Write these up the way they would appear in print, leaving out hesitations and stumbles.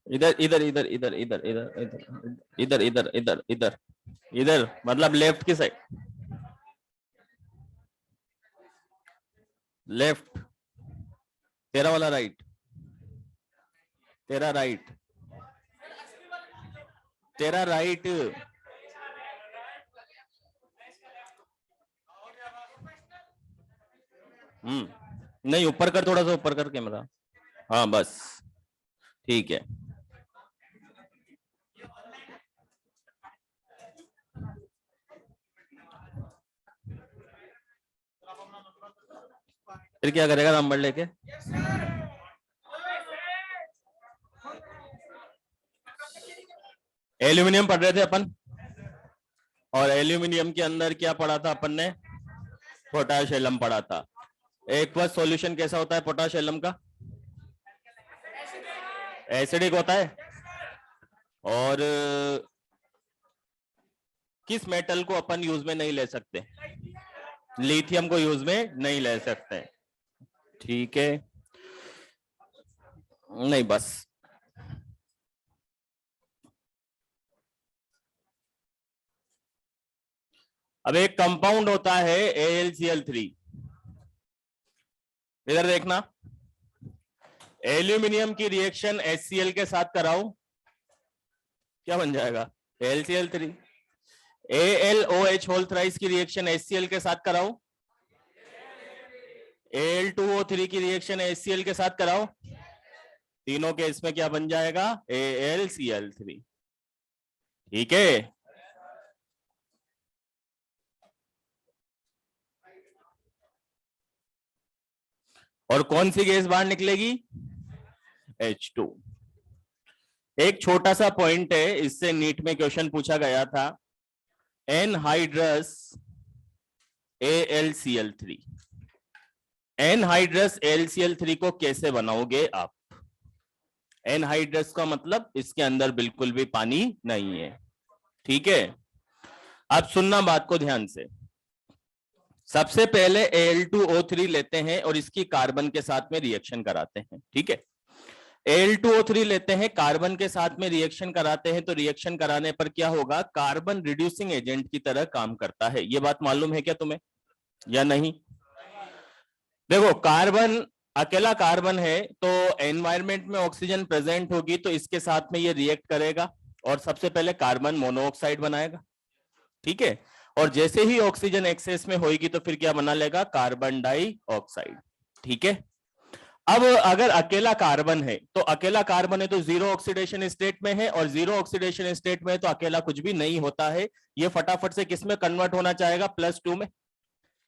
इधर इधर इधर इधर इधर इधर इधर इधर इधर इधर इधर मतलब लेफ्ट की साइड, लेफ्ट, तेरा वाला राइट, तेरा राइट, तेरा राइट। नहीं, ऊपर कर, थोड़ा सा ऊपर कर कैमरा। हाँ बस ठीक है। फिर क्या करेगा नंबर लेके? एल्यूमिनियम पढ़ रहे थे अपन, और एल्यूमिनियम के अंदर क्या पढ़ा था अपन ने? पोटाश एलम पढ़ा था। एक बार सॉल्यूशन कैसा होता है पोटाश एलम का? एसिडिक होता है। और किस मेटल को अपन यूज में नहीं ले सकते? लिथियम को यूज में नहीं ले सकते। ठीक है, नहीं बस। अब एक कंपाउंड होता है AlCl3। इधर देखना, एल्यूमिनियम की रिएक्शन HCl के साथ कराओ, क्या बन जाएगा? AlCl3। AlOH होल थ्राइस की रिएक्शन HCl के साथ कराओ, Al2O3 की रिएक्शन HCl के साथ कराओ, तीनों के इसमें क्या बन जाएगा? AlCl3। ठीक है, और कौन सी गैस बाहर निकलेगी? H2। एक छोटा सा पॉइंट है, इससे नीट में क्वेश्चन पूछा गया था, एनहाइड्रस AlCl3। एनहाइड्रस AlCl3 को कैसे बनाओगे आप? एनहाइड्रस का मतलब इसके अंदर बिल्कुल भी पानी नहीं है। ठीक है, अब सुनना बात को ध्यान से। सबसे पहले Al2O3 लेते हैं और इसकी कार्बन के साथ में रिएक्शन कराते हैं। ठीक है, Al2O3 लेते हैं, कार्बन के साथ में रिएक्शन कराते हैं, तो रिएक्शन कराने पर क्या होगा? कार्बन रिड्यूसिंग एजेंट की तरह काम करता है। यह बात मालूम है क्या तुम्हें या नहीं? देखो, कार्बन अकेला कार्बन है तो एनवायरमेंट में ऑक्सीजन प्रेजेंट होगी तो इसके साथ में ये रिएक्ट करेगा और सबसे पहले कार्बन मोनोऑक्साइड बनाएगा। ठीक है, और जैसे ही ऑक्सीजन एक्सेस में होगी तो फिर क्या बना लेगा? Carbon dioxide. ठीक है, अब अगर अकेला कार्बन है तो अकेला कार्बन है तो जीरो ऑक्सीडेशन स्टेट में है, और जीरो ऑक्सीडेशन स्टेट में है तो अकेला कुछ भी नहीं होता है। ये फटाफट से किस में कन्वर्ट होना चाहेगा? +2 में।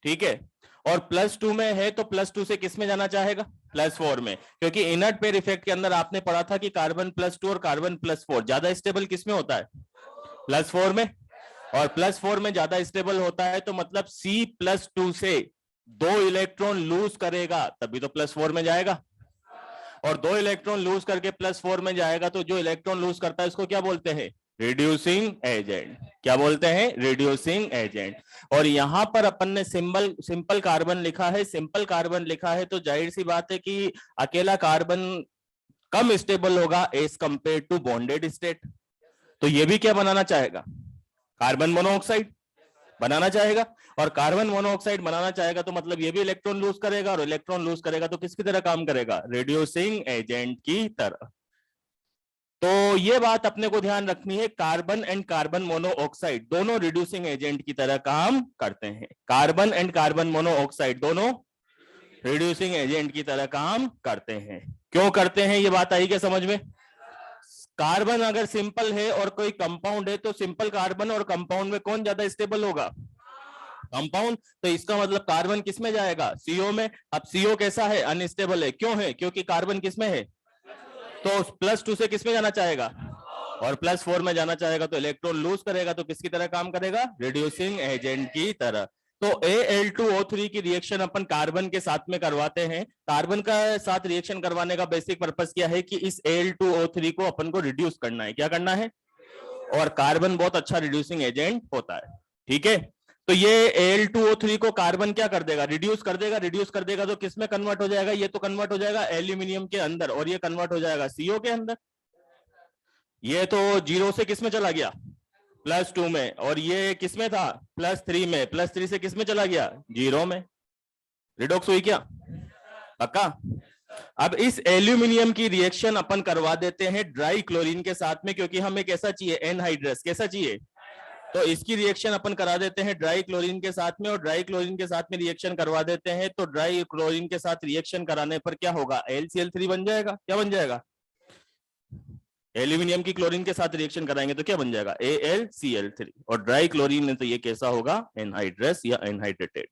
ठीक है, और +2 में है तो +2 से किस में जाना चाहेगा? +4 में, क्योंकि इनर्ट पेयर इफेक्ट के अंदर आपने पढ़ा था कि कार्बन +2 और कार्बन +4 ज्यादा स्टेबल किस में होता है? +4 में। और +4 में ज्यादा स्टेबल होता है तो मतलब C+2 से 2 इलेक्ट्रॉन लूज करेगा तभी तो +4 में जाएगा, और 2 इलेक्ट्रॉन लूज करके +4 में जाएगा तो जो इलेक्ट्रॉन लूज करता है उसको क्या बोलते हैं? Reducing agent. क्या बोलते हैं? Reducing agent. और यहां पर अपन ने सिंपल कार्बन लिखा है। सिंपल कार्बन लिखा है तो जाहिर सी बात है कि अकेला कार्बन कम स्टेबल होगा as compare to bonded state, तो ये भी क्या बनाना चाहेगा? कार्बन मोनोऑक्साइड बनाना चाहेगा, और कार्बन मोनोऑक्साइड बनाना चाहेगा तो मतलब ये भी इलेक्ट्रॉन लूज करेगा, और इलेक्ट्रॉन लूज करेगा तो किसकी तरह काम करेगा? रिड्यूसिंग एजेंट की तरह। तो ये बात अपने को ध्यान रखनी है, कार्बन एंड कार्बन मोनोऑक्साइड दोनों रिड्यूसिंग एजेंट की तरह काम करते हैं। कार्बन एंड कार्बन मोनोऑक्साइड दोनों रिड्यूसिंग एजेंट की तरह काम करते हैं। क्यों करते हैं ये बात आई क्या समझ में? कार्बन अगर सिंपल है और कोई कंपाउंड है तो सिंपल कार्बन और कंपाउंड में कौन ज्यादा स्टेबल होगा? कंपाउंड। तो इसका मतलब कार्बन किस में जाएगा? CO में। अब CO कैसा है? अनस्टेबल है। क्यों है? क्योंकि कार्बन किस में है? तो +2 से किस में जाना चाहेगा? और +4 में जाना चाहेगा तो इलेक्ट्रॉन लूज करेगा तो किसकी तरह काम करेगा? रिड्यूसिंग एजेंट की तरह। तो Al2O3 की रिएक्शन अपन कार्बन के साथ में करवाते हैं। कार्बन का साथ रिएक्शन करवाने का बेसिक पर्पस क्या है कि इस Al2O3 को अपन को रिड्यूस करना है। क्या करना है? और कार्बन बहुत अच्छा रिड्यूसिंग एजेंट होता है। ठीक है, तो ये Al2O3 को कार्बन क्या कर देगा, रिड्यूस कर देगा। रिड्यूस कर देगा तो किस में कन्वर्ट हो जाएगा, ये तो कन्वर्ट हो जाएगा एल्यूमिनियम के अंदर, और ये कन्वर्ट हो जाएगा CO के अंदर। ये तो जीरो से किस में चला गया, +2 में, और ये किस में था, +3 में। +3 से किस में चला गया, जीरो में। रिडॉक्स हुई क्या, पक्का। अब इस एल्यूमिनियम की रिएक्शन अपन करवा देते हैं ड्राई क्लोरीन के साथ में, क्योंकि हमें कैसा चाहिए, एनहाइड्रस। कैसा चाहिए, तो इसकी रिएक्शन अपन करा देते हैं ड्राई क्लोरीन के साथ में, और ड्राई क्लोरीन के साथ में रिएक्शन करवा देते हैं, तो ड्राई क्लोरीन के साथ रिएक्शन कराने पर क्या होगा, LCl3 बन जाएगा। क्या बन जाएगा, एल्यूमिनियम की क्लोरीन के साथ रिएक्शन कराएंगे तो क्या बन जाएगा, AlCl3। और ड्राई क्लोरीन में तो ये कैसा होगा, एनहाइड्रस या एनहाइड्रेटेड।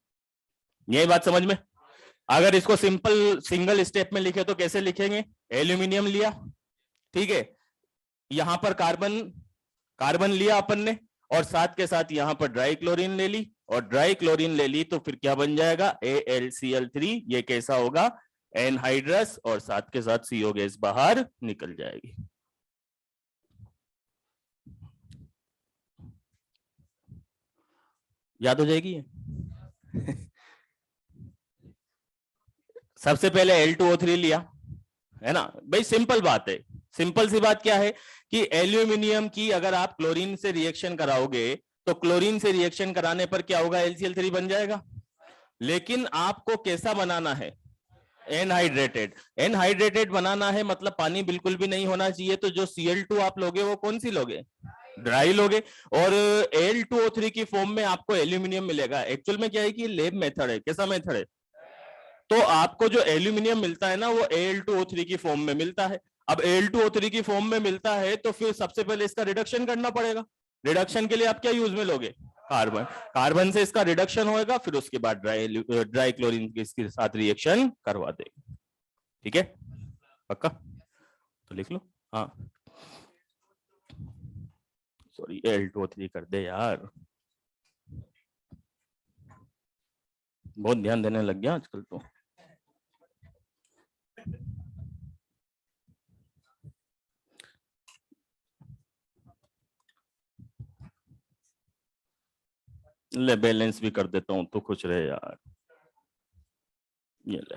यही बात समझ में। अगर इसको सिंपल सिंगल स्टेप में लिखे तो कैसे लिखेंगे, एल्यूमिनियम लिया, ठीक है, यहां पर कार्बन कार्बन लिया अपन ने, और साथ के साथ यहां पर ड्राई क्लोरीन ले ली, और ड्राई क्लोरीन ले ली तो फिर क्या बन जाएगा, AlCl3। ये कैसा होगा, एनहाइड्रस, और साथ के साथ CO गैस बाहर निकल जाएगी। याद हो जाएगी सबसे पहले L2O3 लिया, है ना भाई, सिंपल बात है। सिंपल सी बात क्या है कि एल्यूमिनियम की अगर आप क्लोरीन से रिएक्शन कराओगे तो क्लोरीन से रिएक्शन कराने पर क्या होगा, LCl3 बन जाएगा। लेकिन आपको कैसा बनाना है, एनहाइड्रेटेड। एनहाइड्रेटेड बनाना है मतलब पानी बिल्कुल भी नहीं होना चाहिए। तो जो Cl2 आप लोगे वो कौन सी लोगे, ड्राई लोगे। और Al2O3 की फॉर्म में आपको एल्यूमिनियम मिलेगा। एक्चुअल में क्या है कि लैब मेथड है, कैसा मेथड है, तो आपको जो एल्यूमिनियम मिलता है ना वो Al2O3 की फॉर्म में मिलता है। अब Al2O3 की फॉर्म में मिलता है तो फिर सबसे पहले इसका रिडक्शन करना पड़ेगा। रिडक्शन के लिए आप क्या यूज में लोगे, कार्बन। कार्बन से इसका रिडक्शन होएगा, फिर उसके बाद ड्राई क्लोरीन इसके साथ रिएक्शन करवा देगा। ठीक है, पक्का, तो लिख लो। हाँ सॉरी, Al2O3 कर दे यार, बहुत ध्यान देने लग गया आजकल तो। ले बैलेंस भी कर देता हूँ तो खुश रहे यार। ये ले,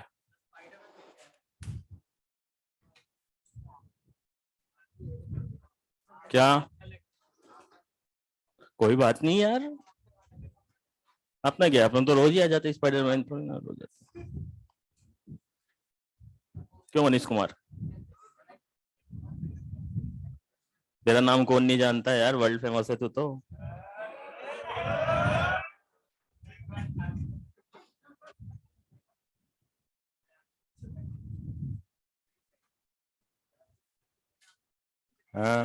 क्या, कोई बात नहीं यार, अपना क्या, अपन तो रोज ही आ जाते, स्पाइडरमैन थोड़ी ना रोज जाते। क्यों मनीष कुमार, तेरा नाम कौन नहीं जानता है यार, वर्ल्ड फेमस है तू तो। हाँ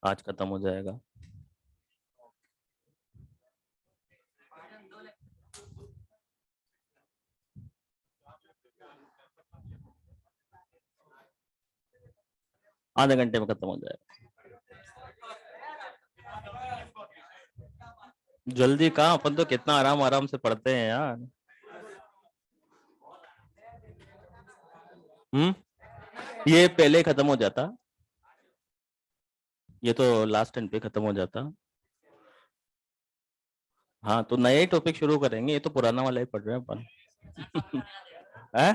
आज खत्म हो जाएगा। आधे घंटे में खत्म हो जाएगा। जल्दी कहाँ, अपन तो कितना आराम आराम से पढ़ते हैं यार। ये पहले खत्म हो जाता, ये तो लास्ट टाइम पे खत्म हो जाता। हाँ तो नए टॉपिक शुरू करेंगे, ये तो पुराना वाला ही पढ़ रहे हैं अपन। है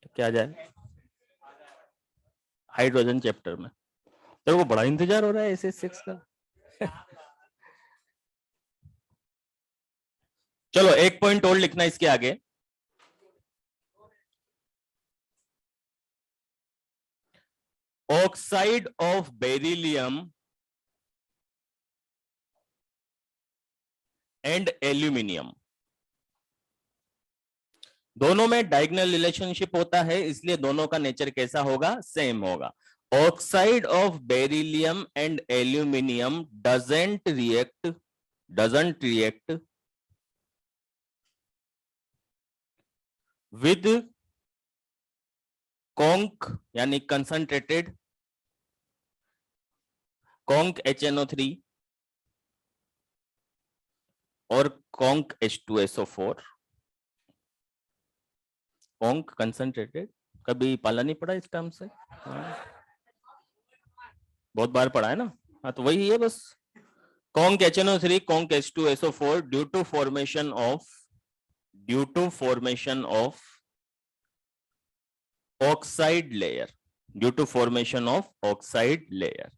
क्या जाए हाइड्रोजन चैप्टर में, तेरे को बड़ा इंतजार हो रहा है SS6 का। चलो एक पॉइंट और लिखना इसके आगे। Oxide of beryllium and aluminium, दोनों में डायगोनल रिलेशनशिप होता है, इसलिए दोनों का नेचर कैसा होगा, सेम होगा। Oxide of beryllium and aluminium doesn't react with conc यानी कंसंट्रेटेड कॉन्क HNO3 और कॉन्क H2SO4। कॉन्क कंसंट्रेटेड, कभी पाला नहीं पड़ा इस टर्म से? बहुत बार पढ़ा है ना। हाँ तो वही है बस, conc HNO3 conc H2SO4 due to formation of oxide layer, due to formation of oxide layer.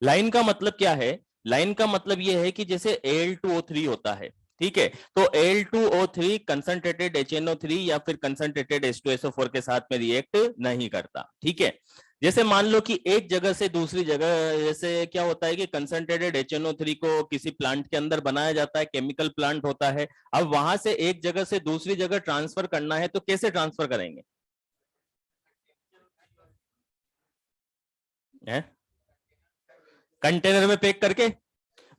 Line का मतलब क्या है, लाइन का मतलब यह है कि जैसे Al2O3 होता है, ठीक है, तो Al2O3 कंसंट्रेटेड HNO3 या फिर कंसंट्रेटेड H2SO4 के साथ में रिएक्ट नहीं करता, ठीक है। जैसे मान लो कि एक जगह से दूसरी जगह, जैसे क्या होता है कि कंसंट्रेटेड HNO3 को किसी प्लांट के अंदर बनाया जाता है, केमिकल प्लांट होता है, अब वहां से एक जगह से दूसरी जगह ट्रांसफर करना है तो कैसे ट्रांसफर करेंगे? कंटेनर में पैक करके।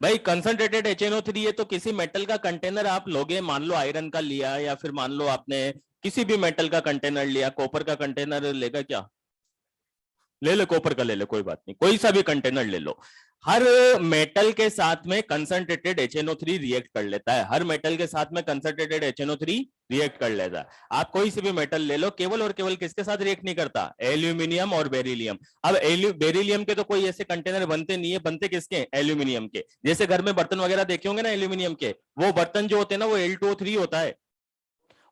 भाई कंसंट्रेटेड HNO3 है तो किसी मेटल का कंटेनर आप लोगे, मान लो आयरन का लिया या फिर मान लो आपने किसी भी मेटल का कंटेनर लिया, कॉपर का कंटेनर लेगा क्या, ले लो कॉपर का ले लो, कोई बात नहीं, कोई सा भी कंटेनर ले लो। हर मेटल के साथ में कंसंट्रेटेड HNO3 रिएक्ट कर लेता है, हर मेटल के साथ में कंसंट्रेटेड HNO3 रिएक्ट कर लेता है। आप कोई सी भी मेटल ले लो, केवल और केवल किसके साथ रिएक्ट नहीं करता, एल्यूमिनियम और बेरिलियम। अब बेरिलियम के तो कोई ऐसे कंटेनर बनते नहीं है, बनते किसके, एल्यूमिनियम के। जैसे घर में बर्तन वगैरह देखे होंगे ना एल्यूमिनियम के, वो बर्तन जो होते हैं ना वो Al2O3 होता है,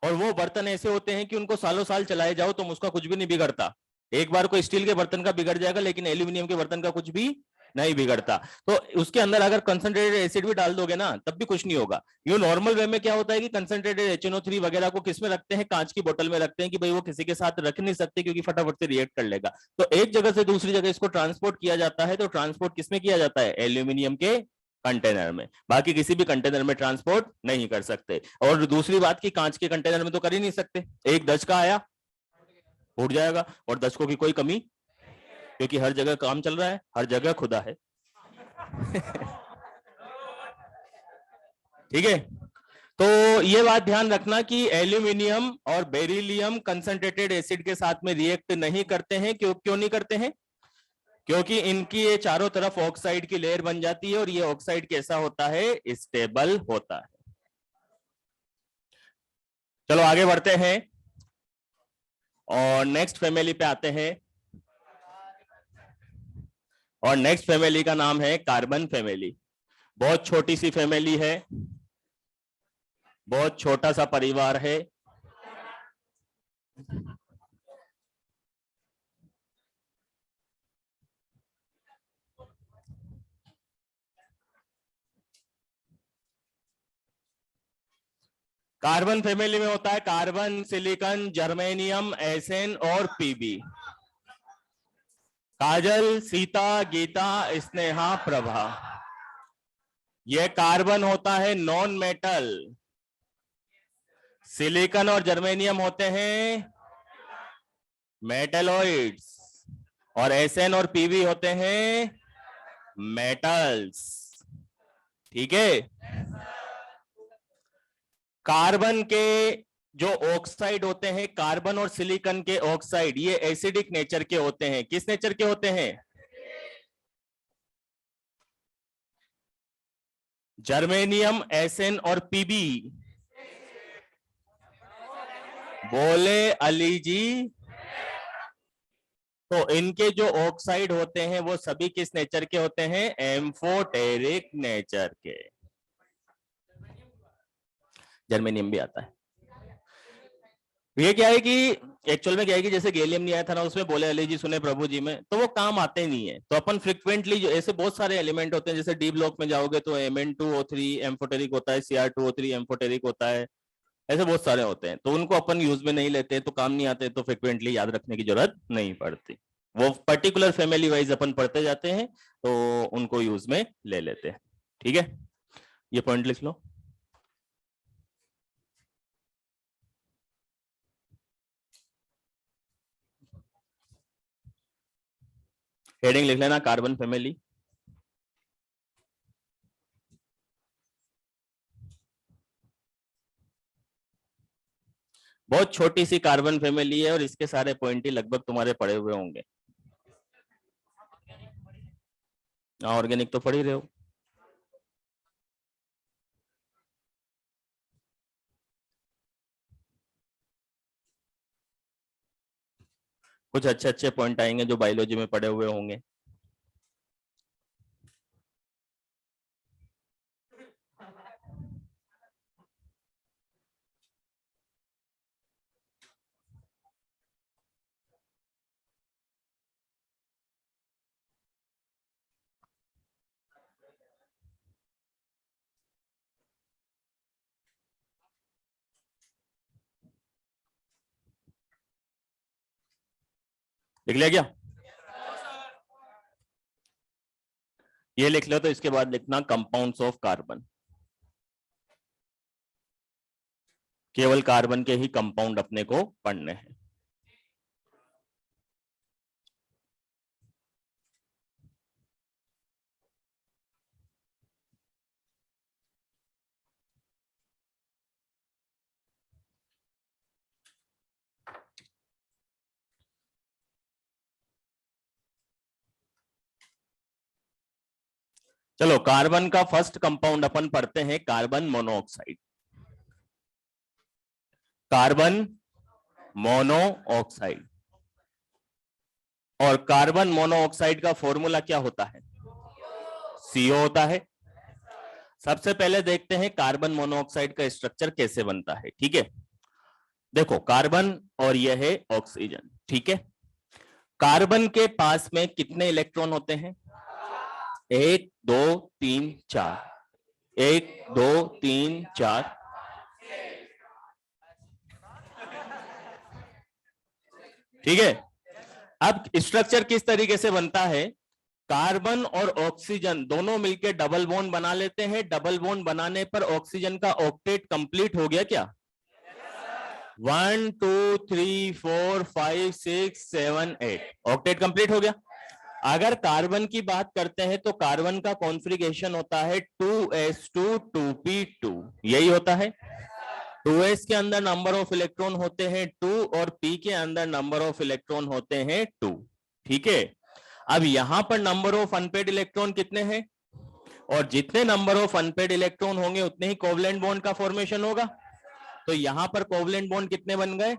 और वो बर्तन ऐसे होते हैं कि उनको सालों साल चलाए जाओ तो उसका कुछ भी नहीं बिगड़ता। एक बार को स्टील के बर्तन का बिगड़ जाएगा लेकिन एल्यूमिनियम के बर्तन का कुछ भी नहीं बिगड़ता। तो उसके अंदर अगर कंसंट्रेटेड एसिड भी डाल दोगे ना तब भी कुछ नहीं होगा। यूं नॉर्मल वे में क्या होता है कि कंसंट्रेटेड HNO3 वगैरह को किस में रखते हैं, कांच की बोतल में रखते हैं कि भाई वो किसी के साथ रख नहीं सकते क्योंकि फटाफट से रिएक्ट कर लेगा। तो एक जगह से दूसरी जगह इसको ट्रांसपोर्ट किया जाता है, तो ट्रांसपोर्ट किसमें किया जाता है, एल्यूमिनियम के कंटेनर में, बाकी किसी भी कंटेनर में ट्रांसपोर्ट नहीं कर सकते। और दूसरी बात की कांच के कंटेनर में तो कर ही नहीं सकते, एक दस का आया उड़ जाएगा, और दशकों की कोई कमी, क्योंकि हर जगह काम चल रहा है, हर जगह खुदा है। ठीक है, तो ये बात ध्यान रखना कि एल्यूमिनियम और बेरिलियम कंसंट्रेटेड एसिड के साथ में रिएक्ट नहीं करते हैं। क्यों नहीं करते हैं, क्योंकि इनकी ये चारों तरफ ऑक्साइड की लेयर बन जाती है और ये ऑक्साइड कैसा होता है, स्टेबल होता है। चलो आगे बढ़ते हैं और नेक्स्ट फैमिली पे आते हैं, और नेक्स्ट फैमिली का नाम है कार्बन फैमिली। बहुत छोटी सी फैमिली है, बहुत छोटा सा परिवार है। कार्बन फैमिली में होता है कार्बन, सिलिकॉन, जर्मेनियम, एसएन और पीबी। काजल, सीता, गीता, स्नेहा, प्रभा। यह कार्बन होता है नॉन मेटल, सिलिकॉन और जर्मेनियम होते हैं मेटलॉइड्स। और Sn और Pb होते हैं मेटल्स। ठीक है। कार्बन के जो ऑक्साइड होते हैं, कार्बन और सिलिकॉन के ऑक्साइड, ये एसिडिक नेचर के होते हैं। किस नेचर के होते हैं? जर्मेनियम, Sn और Pb। बोले अली जी। तो इनके जो ऑक्साइड होते हैं वो सभी किस नेचर के होते हैं? एम्फोटेरिक नेचर के। जर्मेनियम भी आता है। ये क्या है कि एक्चुअल में क्या है कि जैसे गैलियम नहीं आया था ना, उसमें बोले अली जी सुने प्रभु जी में, तो वो काम आते नहीं है। तो अपन फ्रिक्वेंटली जो ऐसे बहुत सारे एलिमेंट होते हैं, जैसे डी ब्लॉक में जाओगे तो Mn2O3 एम्फोटेरिक होता है, Cr2O3 एम्फोटेरिक होता है, ऐसे बहुत सारे होते हैं। तो उनको अपन यूज में नहीं लेते, तो काम नहीं आते, तो फ्रिक्वेंटली याद रखने की जरूरत नहीं पड़ती। वो पर्टिकुलर फैमिली वाइज अपन पढ़ते जाते हैं, तो उनको यूज में ले लेते हैं। ठीक है, ये पॉइंट लिख लो। हेडिंग लिख लेना, कार्बन फैमिली। बहुत छोटी सी कार्बन फैमिली है और इसके सारे पॉइंट ही लगभग तुम्हारे पड़े हुए होंगे। ऑर्गेनिक तो पढ़ ही रहे हो। कुछ अच्छे अच्छे पॉइंट आएंगे जो बायोलॉजी में पढ़े हुए होंगे। लिख लिया क्या? ये लिख लो। तो इसके बाद लिखना कंपाउंड्स ऑफ कार्बन। केवल कार्बन के ही कंपाउंड अपने को पढ़ने हैं। चलो, कार्बन का फर्स्ट कंपाउंड अपन पढ़ते हैं, कार्बन मोनोऑक्साइड। Carbon monoxide. और कार्बन मोनोऑक्साइड का फॉर्मूला क्या होता है? CO होता है। सबसे पहले देखते हैं कार्बन मोनोऑक्साइड का स्ट्रक्चर कैसे बनता है। ठीक है, देखो कार्बन और यह है ऑक्सीजन। ठीक है, कार्बन के पास में कितने इलेक्ट्रॉन होते हैं? 1 2 3 4। 1 2 3 4। ठीक है, अब स्ट्रक्चर किस तरीके से बनता है? कार्बन और ऑक्सीजन दोनों मिलकर डबल बॉन्ड बना लेते हैं। डबल बॉन्ड बनाने पर ऑक्सीजन का ऑक्टेट कंप्लीट हो गया क्या? 1 2 3 4 5 6 7 8 ऑक्टेट कंप्लीट हो गया। अगर कार्बन की बात करते हैं तो कार्बन का कॉन्फ़िगरेशन होता है 2s2 2p2। यही होता है। 2s के अंदर नंबर ऑफ इलेक्ट्रॉन होते हैं 2 और p के अंदर नंबर ऑफ इलेक्ट्रॉन होते हैं 2। ठीक है, अब यहां पर नंबर ऑफ अनपेड इलेक्ट्रॉन कितने हैं? और जितने नंबर ऑफ अनपेड इलेक्ट्रॉन होंगे उतने ही कोवलेंट बॉन्ड का फॉर्मेशन होगा। तो यहां पर कोवलेंट बॉन्ड कितने बन गए?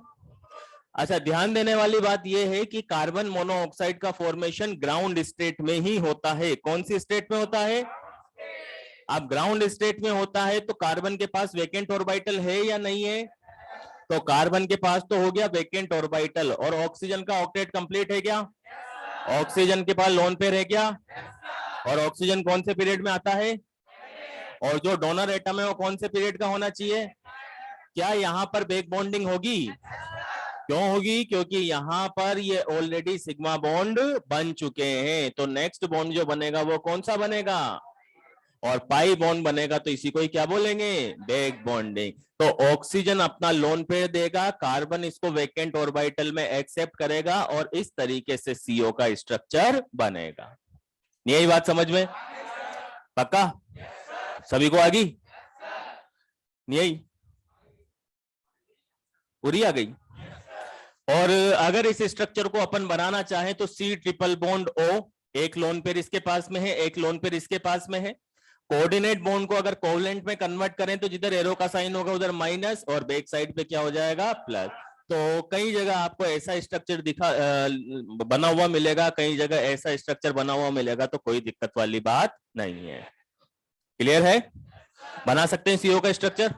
अच्छा, ध्यान देने वाली बात यह है कि कार्बन मोनोऑक्साइड का फॉर्मेशन ग्राउंड स्टेट में ही होता है। कौन सी स्टेट में होता है? अब ग्राउंड स्टेट में होता है तो कार्बन के पास वेकेंट ऑर्बिटल है या नहीं है? तो कार्बन के पास तो हो गया वेकेंट ऑर्बिटल। और ऑक्सीजन का ऑक्टेट कंप्लीट है क्या? ऑक्सीजन के पास लोन पेयर है क्या? और ऑक्सीजन कौन से पीरियड में आता है? और जो डोनर एटम है वो कौन से पीरियड का होना चाहिए? क्या यहां पर बैक बॉन्डिंग होगी? क्यों होगी? क्योंकि यहां पर ये ऑलरेडी सिग्मा बॉन्ड बन चुके हैं। तो नेक्स्ट बॉन्ड जो बनेगा वो कौन सा बनेगा? और पाई बॉन्ड बनेगा तो इसी को ही क्या बोलेंगे, बैक बॉन्डिंग। तो ऑक्सीजन अपना लोन पेयर देगा, कार्बन इसको वैकेंट ऑर्बिटल में एक्सेप्ट करेगा और इस तरीके से सीओ का स्ट्रक्चर बनेगा। यही बात समझ में? पक्का? सभी को आ गई? यही पूरी आ गई। और अगर इस स्ट्रक्चर को अपन बनाना चाहें तो सी ट्रिपल बॉन्ड ओ, एक लोन पेयर इसके पास में है, एक लोन पेयर इसके पास में है। कोऑर्डिनेट बॉन्ड को अगर कोवलेंट में कन्वर्ट करें तो जिधर एरो का साइन होगा उधर माइनस और बैक साइड पे क्या हो जाएगा, प्लस। तो कई जगह आपको ऐसा स्ट्रक्चर बना हुआ मिलेगा, कई जगह ऐसा स्ट्रक्चर बना हुआ मिलेगा, तो कोई दिक्कत वाली बात नहीं है। क्लियर है? बना सकते हैं सीओ का स्ट्रक्चर।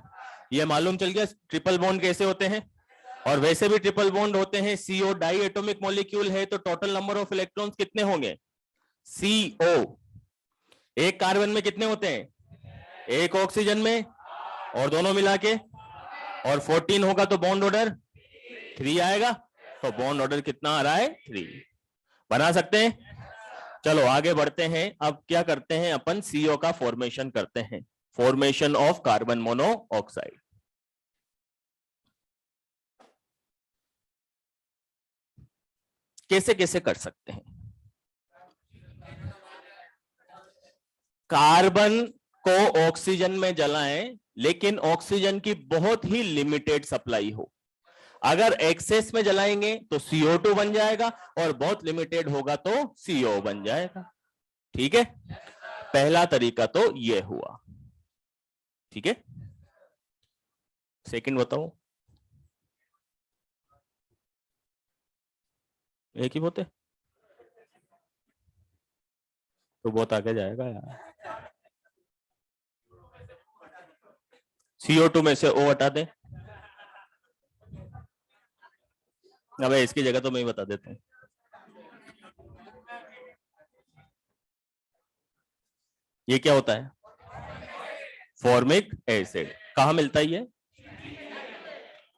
ये मालूम चल गया ट्रिपल बॉन्ड कैसे होते हैं। और वैसे भी ट्रिपल बॉन्ड होते हैं, सीओ डाई एटॉमिक मॉलिक्यूल है तो टोटल नंबर ऑफ इलेक्ट्रॉन्स कितने होंगे, सीओ। एक कार्बन में कितने होते हैं, एक ऑक्सीजन में, और दोनों मिला के, और 14 होगा तो बॉन्ड ऑर्डर 3 आएगा। तो बॉन्ड ऑर्डर कितना आ रहा है, 3। बना सकते हैं। चलो आगे बढ़ते हैं। अब क्या करते हैं अपन, सीओ का फॉर्मेशन करते हैं, फॉर्मेशन ऑफ कार्बन मोनोऑक्साइड। कैसे कैसे कर सकते हैं? कार्बन को ऑक्सीजन में जलाएं, लेकिन ऑक्सीजन की बहुत ही लिमिटेड सप्लाई हो। अगर एक्सेस में जलाएंगे तो CO2 बन जाएगा, और बहुत लिमिटेड होगा तो CO बन जाएगा। ठीक है, पहला तरीका तो यह हुआ। ठीक है, सेकंड बताओ। एक ही बोते तो बहुत आगे जाएगा यार। CO2 में से O हटा दें। अब इसकी जगह तो मैं ही बता देता हूं। ये क्या होता है, फॉर्मिक एसिड। कहां मिलता है ये,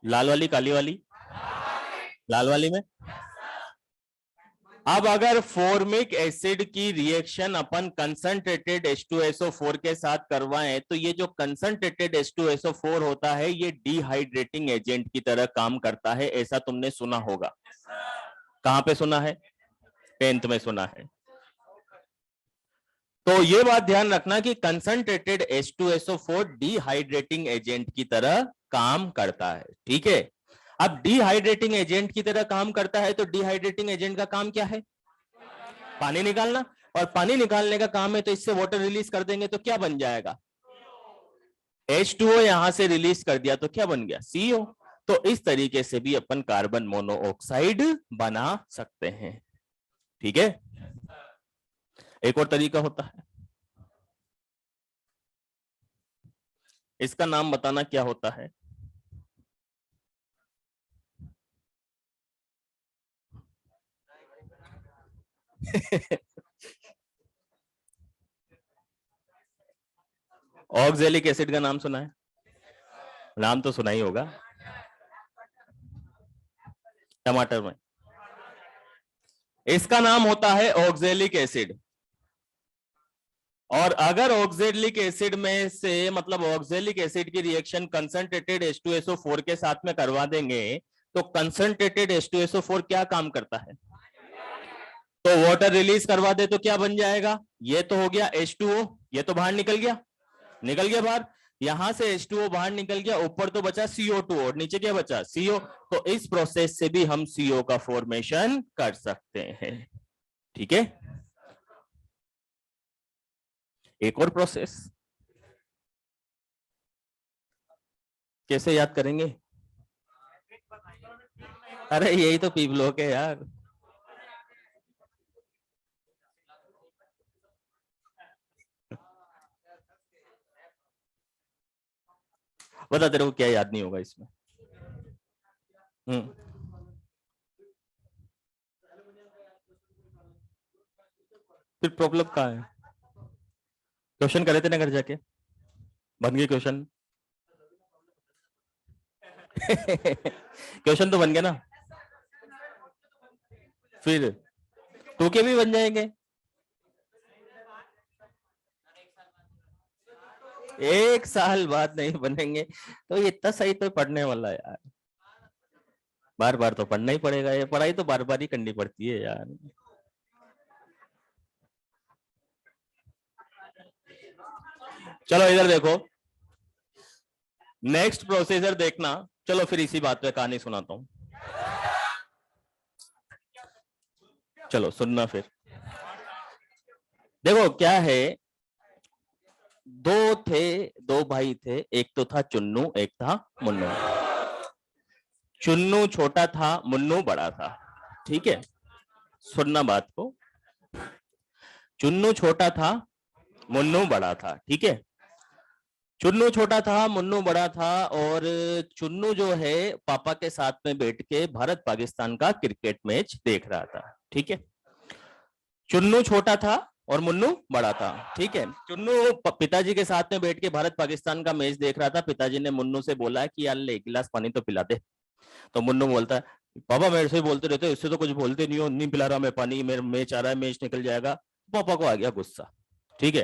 लाल वाली काली वाली, लाल वाली में। अब अगर फॉर्मिक एसिड की रिएक्शन अपन कंसंट्रेटेड H2SO4 के साथ करवाएं तो ये जो कंसंट्रेटेड H2SO4 होता है ये डिहाइड्रेटिंग एजेंट की तरह काम करता है, ऐसा तुमने सुना होगा। कहां पे सुना है, 10th में सुना है। तो ये बात ध्यान रखना कि कंसंट्रेटेड H2SO4 डिहाइड्रेटिंग एजेंट की तरह काम करता है। ठीक है, अब डिहाइड्रेटिंग एजेंट की तरह काम करता है तो डिहाइड्रेटिंग एजेंट का काम क्या है, पानी निकालना। और पानी निकालने का काम है तो इससे वाटर रिलीज कर देंगे तो क्या बन जाएगा, H2O यहां से रिलीज कर दिया तो क्या बन गया, CO। तो इस तरीके से भी अपन कार्बन मोनोऑक्साइड बना सकते हैं। ठीक है, एक और तरीका होता है, इसका नाम बताना क्या होता है। ऑक्जेलिक एसिड का नाम सुना है, नाम तो सुना ही होगा। टमाटर में इसका नाम होता है ऑक्जेलिक एसिड। और अगर ऑक्जेलिक एसिड में से मतलब ऑक्जेलिक एसिड की रिएक्शन कंसंट्रेटेड H2SO4 के साथ में करवा देंगे तो कंसंट्रेटेड H2SO4 क्या काम करता है, तो वाटर रिलीज करवा दे तो क्या बन जाएगा, ये तो हो गया H2O, ये तो बाहर निकल गया बाहर। यहां से H2O बाहर निकल गया, ऊपर तो बचा CO2 और नीचे क्या बचा, CO। तो इस प्रोसेस से भी हम CO का फॉर्मेशन कर सकते हैं। ठीक है, एक और प्रोसेस कैसे याद करेंगे, अरे यही तो पी ब्लॉक है यार। बता तेरे को क्या याद नहीं होगा इसमें। फिर प्रॉब्लम कहाँ है, क्वेश्चन करे थे ना घर जाके, बन गए क्वेश्चन। क्वेश्चन तो बन गया ना, फिर टू के भी बन जाएंगे। एक साल बाद नहीं बनेंगे तो ये इतना सही तो पढ़ने वाला है यार, बार बार तो पढ़ना ही पड़ेगा, ये पढ़ाई तो बार बार ही करनी पड़ती है यार। चलो इधर देखो, नेक्स्ट प्रोसीजर देखना। चलो फिर इसी बात पे कहानी सुनाता हूं, चलो सुनना फिर। देखो क्या है, दो भाई थे, एक तो था चुन्नू, एक था मुन्नू। चुन्नू छोटा था, मुन्नू बड़ा था, ठीक है, सुनना बात को। चुन्नू छोटा था, मुन्नू बड़ा था, ठीक है। चुन्नू छोटा था, मुन्नू बड़ा था, और चुन्नू जो है पापा के साथ में बैठ के भारत पाकिस्तान का क्रिकेट मैच देख रहा था, ठीक है। चुन्नू छोटा था और मुन्नू बड़ा था, ठीक है। चुन्नू पिताजी के साथ में बैठ के भारत पाकिस्तान का मैच देख रहा था। पिताजी ने मुन्नू से बोला कि यार ले एक गिलास पानी तो पिला दे। तो मुन्नू बोलता है, पापा मेरे से बोलते रहते हो, इससे तो कुछ बोलते नहीं हो, नहीं पिला रहा मैं पानी, मेरा मैच आ रहा है, मैच निकल जाएगा। पापा को आ गया गुस्सा, ठीक है।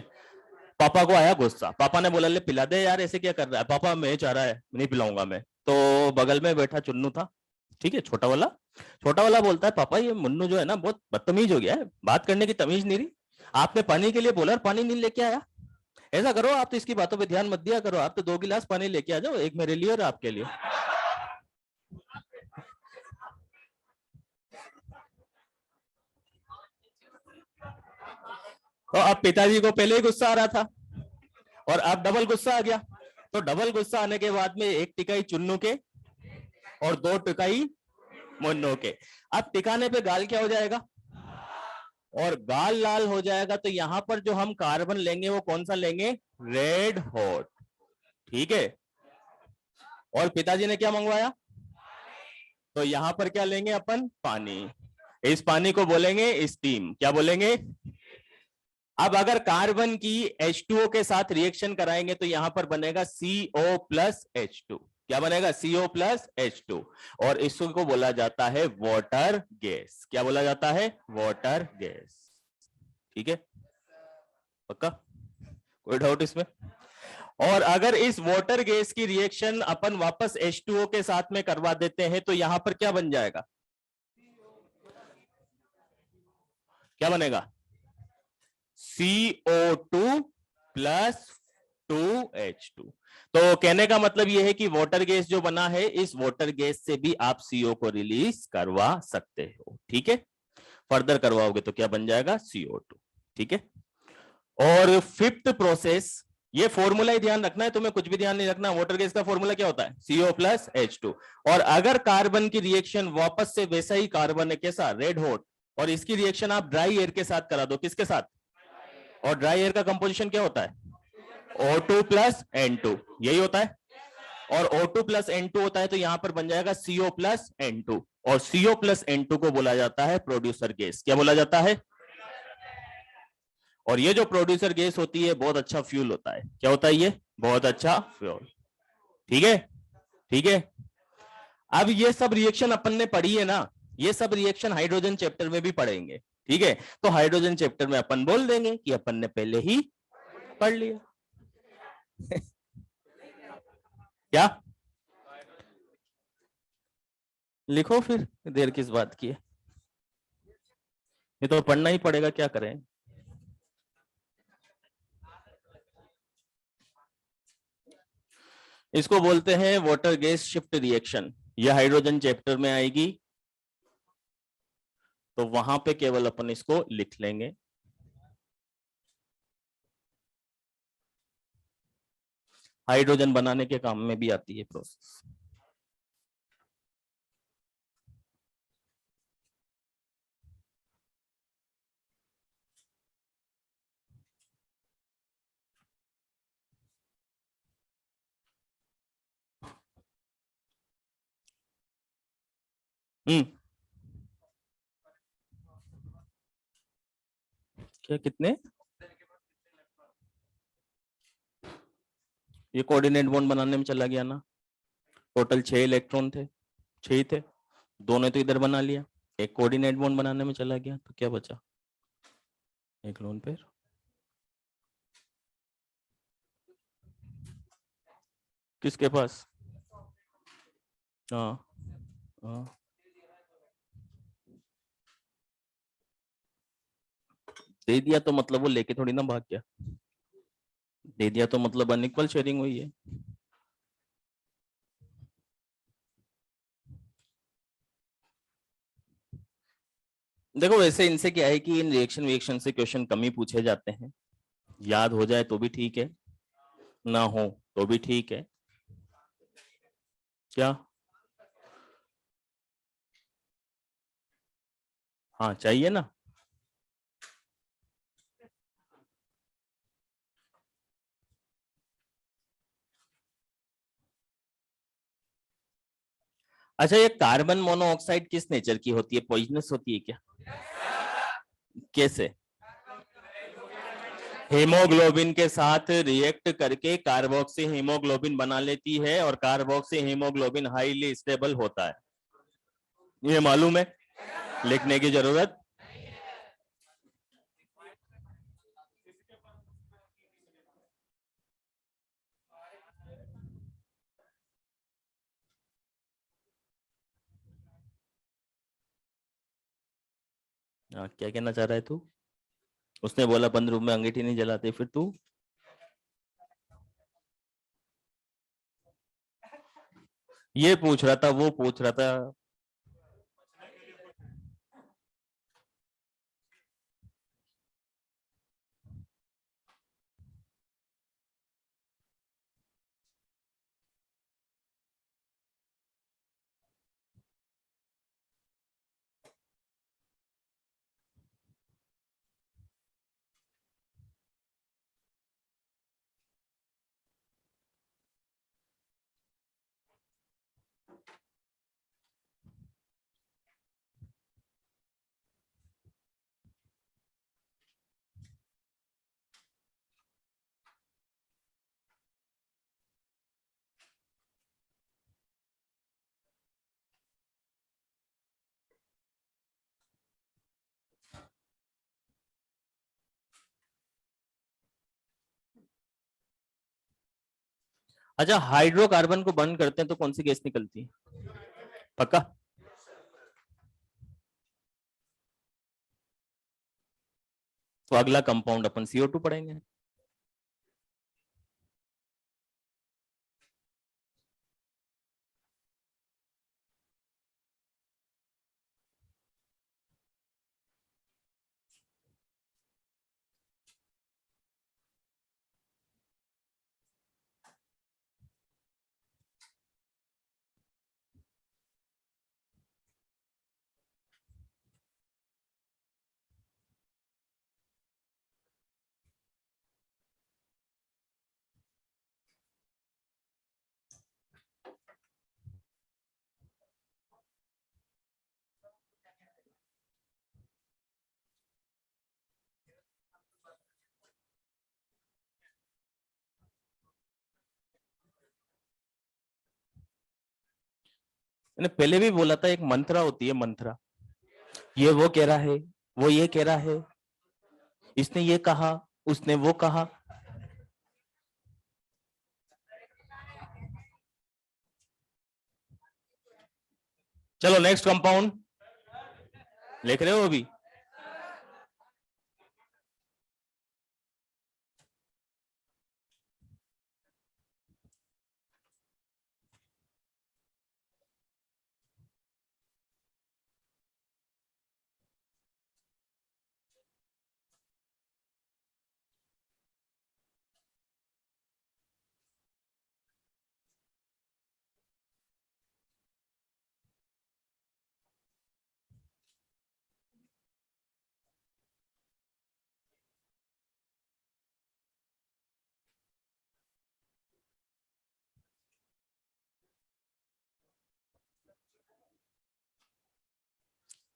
पापा को आया गुस्सा, पापा ने बोला ले पिला दे यार, ऐसे क्या कर रहा है। पापा मैच आ रहा है, नहीं पिलाऊंगा मैं। तो बगल में बैठा चुन्नू था, ठीक है, छोटा वाला बोलता है, पापा ये मुन्नू जो है ना बहुत बदतमीज हो गया है, बात करने की तमीज नहीं रही। आपने पानी के लिए बोला और पानी नहीं लेके आया। ऐसा करो, आप तो इसकी बातों पे ध्यान मत दिया करो, आप तो 2 गिलास पानी लेके आ जाओ, एक मेरे लिए और आपके लिए। तो अब पिताजी को पहले ही गुस्सा आ रहा था और अब डबल गुस्सा आ गया। तो डबल गुस्सा आने के बाद में एक टिकाई चुन्नू के और 2 टिकाई मुन्नू के। अब टिकाने पे गाल क्या हो जाएगा, और गाल लाल हो जाएगा। तो यहां पर जो हम कार्बन लेंगे वो कौन सा लेंगे, रेड हॉट, ठीक है। और पिताजी ने क्या मंगवाया, तो यहां पर क्या लेंगे अपन, पानी। इस पानी को बोलेंगे स्टीम, क्या बोलेंगे। अब अगर कार्बन की H2O के साथ रिएक्शन कराएंगे तो यहां पर बनेगा CO प्लस H2। क्या बनेगा, CO प्लस H2। और इसको बोला जाता है वाटर गैस। क्या बोला जाता है, वाटर गैस, ठीक है, पक्का, कोई डाउट इसमें। और अगर इस वाटर गैस की रिएक्शन अपन वापस H2O के साथ में करवा देते हैं तो यहां पर क्या बन जाएगा, क्या बनेगा, CO2 प्लस 2H2। तो कहने का मतलब यह है कि वाटर गैस जो बना है, इस वाटर गैस से भी आप CO को रिलीज करवा सकते हो, ठीक है। फर्दर करवाओगे तो क्या बन जाएगा, CO2, ठीक है। और फिफ्थ प्रोसेस, ये फॉर्मूला ही ध्यान रखना है, तुम्हें कुछ भी ध्यान नहीं रखना। वाटर गैस का फॉर्मूला क्या होता है, CO प्लस H2। और अगर कार्बन की रिएक्शन वापस से वैसा ही कार्बन है, कैसा, रेड हॉट, और इसकी रिएक्शन आप ड्राई एयर के साथ करा दो, किसके साथ, और ड्राई एयर का कंपोजिशन क्या होता है, O2 प्लस N2, यही होता है। और O2 प्लस N2 होता है तो यहां पर बन जाएगा CO प्लस N2। और CO प्लस N2 को बोला जाता है प्रोड्यूसर गैस। क्या बोला जाता है, और ये जो प्रोड्यूसर गैस होती है बहुत अच्छा फ्यूल होता है। क्या होता है, ये बहुत अच्छा फ्यूल, ठीक है, ठीक है। अब ये सब रिएक्शन अपन ने पढ़ी है ना, ये सब रिएक्शन हाइड्रोजन चैप्टर में भी पढ़ेंगे, ठीक है। तो हाइड्रोजन चैप्टर में अपन बोल देंगे कि अपन ने पहले ही पढ़ लिया। क्या लिखो फिर, देर किस बात की है, ये तो पढ़ना ही पड़ेगा, क्या करें। इसको बोलते हैं वाटर गैस शिफ्ट रिएक्शन। यह हाइड्रोजन चैप्टर में आएगी, तो वहां पे केवल अपन इसको लिख लेंगे। हाइड्रोजन बनाने के काम में भी आती है प्रोसेस। क्या, कितने, ये कोऑर्डिनेट बॉन्ड बनाने में चला गया ना। टोटल 6 इलेक्ट्रॉन थे, 6 थे, दोनों तो इधर बना लिया, एक कोऑर्डिनेट बॉन्ड बनाने में चला गया, तो क्या बचा, एक लोन पेयर। किसके पास? हाँ हाँ, दे दिया तो मतलब वो लेके थोड़ी ना भाग गया, दे दिया तो मतलब अनइक्वल शेयरिंग हुई है। देखो वैसे इनसे क्या है कि इन रिएक्शन विएक्शन से क्वेश्चन कम ही पूछे जाते हैं, याद हो जाए तो भी ठीक है, ना हो तो भी ठीक है। क्या? हाँ चाहिए ना। अच्छा, ये कार्बन मोनोऑक्साइड किस नेचर की होती है, पॉइजनस होती है क्या? कैसे? हीमोग्लोबिन के साथ रिएक्ट करके कार्बोक्सी हीमोग्लोबिन बना लेती है और कार्बोक्सी हीमोग्लोबिन हाईली स्टेबल होता है, ये मालूम है, लिखने की जरूरत। क्या कहना चाह रहा है तू? उसने बोला बंद रूम में अंगीठी नहीं जलाते, फिर तू? ये पूछ रहा था, वो पूछ रहा था। अच्छा, हाइड्रोकार्बन को बर्न करते हैं तो कौन सी गैस निकलती है? पक्का? तो अगला कंपाउंड अपन CO2 पढ़ेंगे। मैंने पहले भी बोला था, एक मंत्रा होती है, मंत्रा। ये वो कह रहा है, वो ये कह रहा है, इसने ये कहा, उसने वो कहा। चलो नेक्स्ट कंपाउंड लिख रहे हो अभी?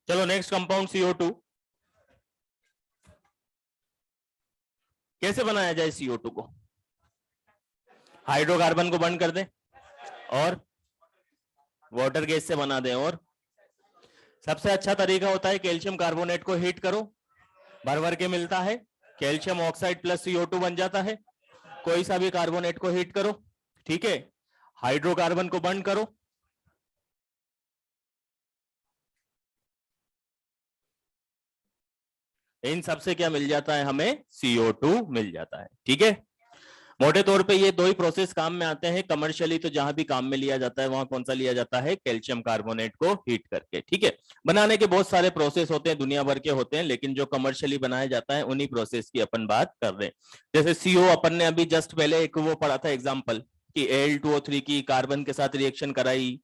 चलो नेक्स्ट कंपाउंड CO2। कैसे बनाया जाए CO2 को? हाइड्रोकार्बन को बर्न कर दें और वाटर गैस से बना दें, और सबसे अच्छा तरीका होता है कैल्शियम कार्बोनेट को हीट करो, भर भर के मिलता है, कैल्शियम ऑक्साइड प्लस CO2 बन जाता है। कोई सा भी कार्बोनेट को हीट करो, ठीक है, हाइड्रोकार्बन को बर्न करो, इन सबसे क्या मिल जाता है, हमें CO2 मिल जाता है। ठीक है, मोटे तौर पे ये दो ही प्रोसेस काम में आते हैं कमर्शियली, तो जहां भी काम में लिया जाता है वहां कौन सा लिया जाता है, कैल्शियम कार्बोनेट को हीट करके। ठीक है, बनाने के बहुत सारे प्रोसेस होते हैं, दुनिया भर के होते हैं, लेकिन जो कमर्शियली बनाया जाता है उन्हीं प्रोसेस की अपन बात कर रहे हैं। जैसे CO अपन ने अभी जस्ट पहले एक वो पढ़ा था एग्जाम्पल कि Al2O3 की कार्बन के साथ रिएक्शन कराई,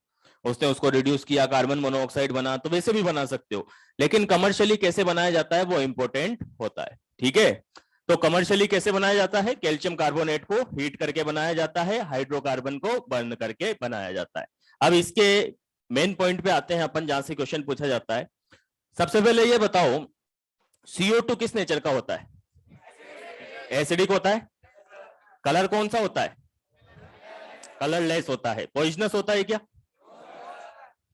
उसने उसको रिड्यूस किया, कार्बन मोनोऑक्साइड बना, तो वैसे भी बना सकते हो, लेकिन कमर्शियली कैसे बनाया जाता है वो इंपॉर्टेंट होता है। ठीक है, तो कमर्शियली कैसे बनाया जाता है, कैल्शियम कार्बोनेट को हीट करके बनाया जाता है, हाइड्रोकार्बन को बर्न करके बनाया जाता है। अब इसके मेन पॉइंट पे आते हैं अपन, जहां से क्वेश्चन पूछा जाता है। सबसे पहले ये बताओ CO2 किस नेचर का होता है, एसिडिक होता है, कलर कौन सा होता है, कलरलेस होता है, पॉइजनस होता है क्या,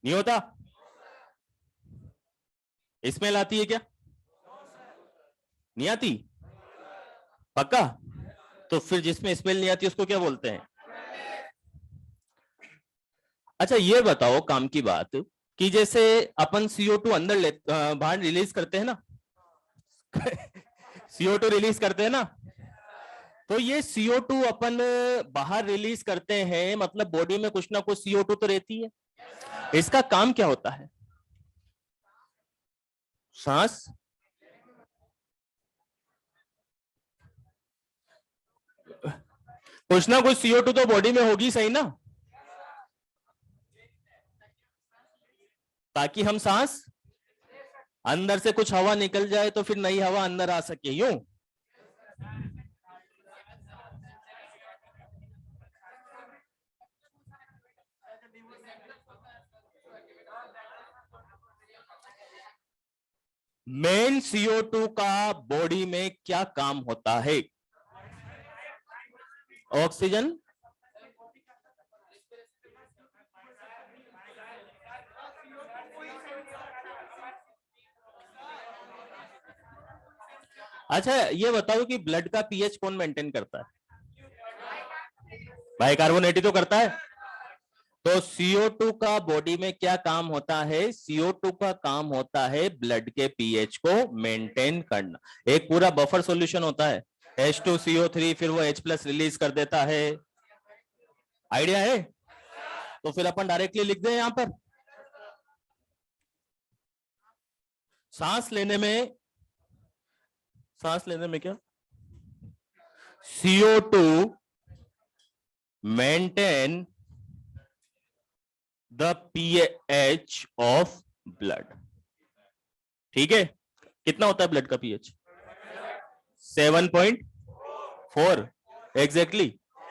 नहीं होता, स्मेल आती है क्या, नहीं आती, पक्का, तो फिर जिसमें स्मेल नहीं आती उसको क्या बोलते हैं। अच्छा ये बताओ काम की बात कि जैसे अपन CO2 अंदर बाहर रिलीज करते हैं ना CO2 रिलीज करते हैं ना, तो ये CO2 अपन बाहर रिलीज करते हैं, मतलब बॉडी में कुछ ना कुछ CO2 तो रहती है, इसका काम क्या होता है, सांस, कुछ ना कुछ CO2 तो बॉडी में होगी, सही ना, ताकि हम सांस, अंदर से कुछ हवा निकल जाए तो फिर नई हवा अंदर आ सके, यूं। मेन CO2 का बॉडी में क्या काम होता है, ऑक्सीजन, अच्छा ये बताओ कि ब्लड का पीएच कौन मेंटेन करता है, बाइकार्बोनेट ही तो करता है। तो CO2 का बॉडी में क्या काम होता है, CO2 का काम होता है ब्लड के पीएच को मेंटेन करना। एक पूरा बफर सॉल्यूशन होता है, H2CO3, फिर वो H+ रिलीज कर देता है, आइडिया है, तो फिर अपन डायरेक्टली लिख दें यहां पर, सांस लेने में क्या, CO2 maintain the pH of blood. ठीक है, कितना होता है ब्लड का pH, 7.4 एग्जैक्टली,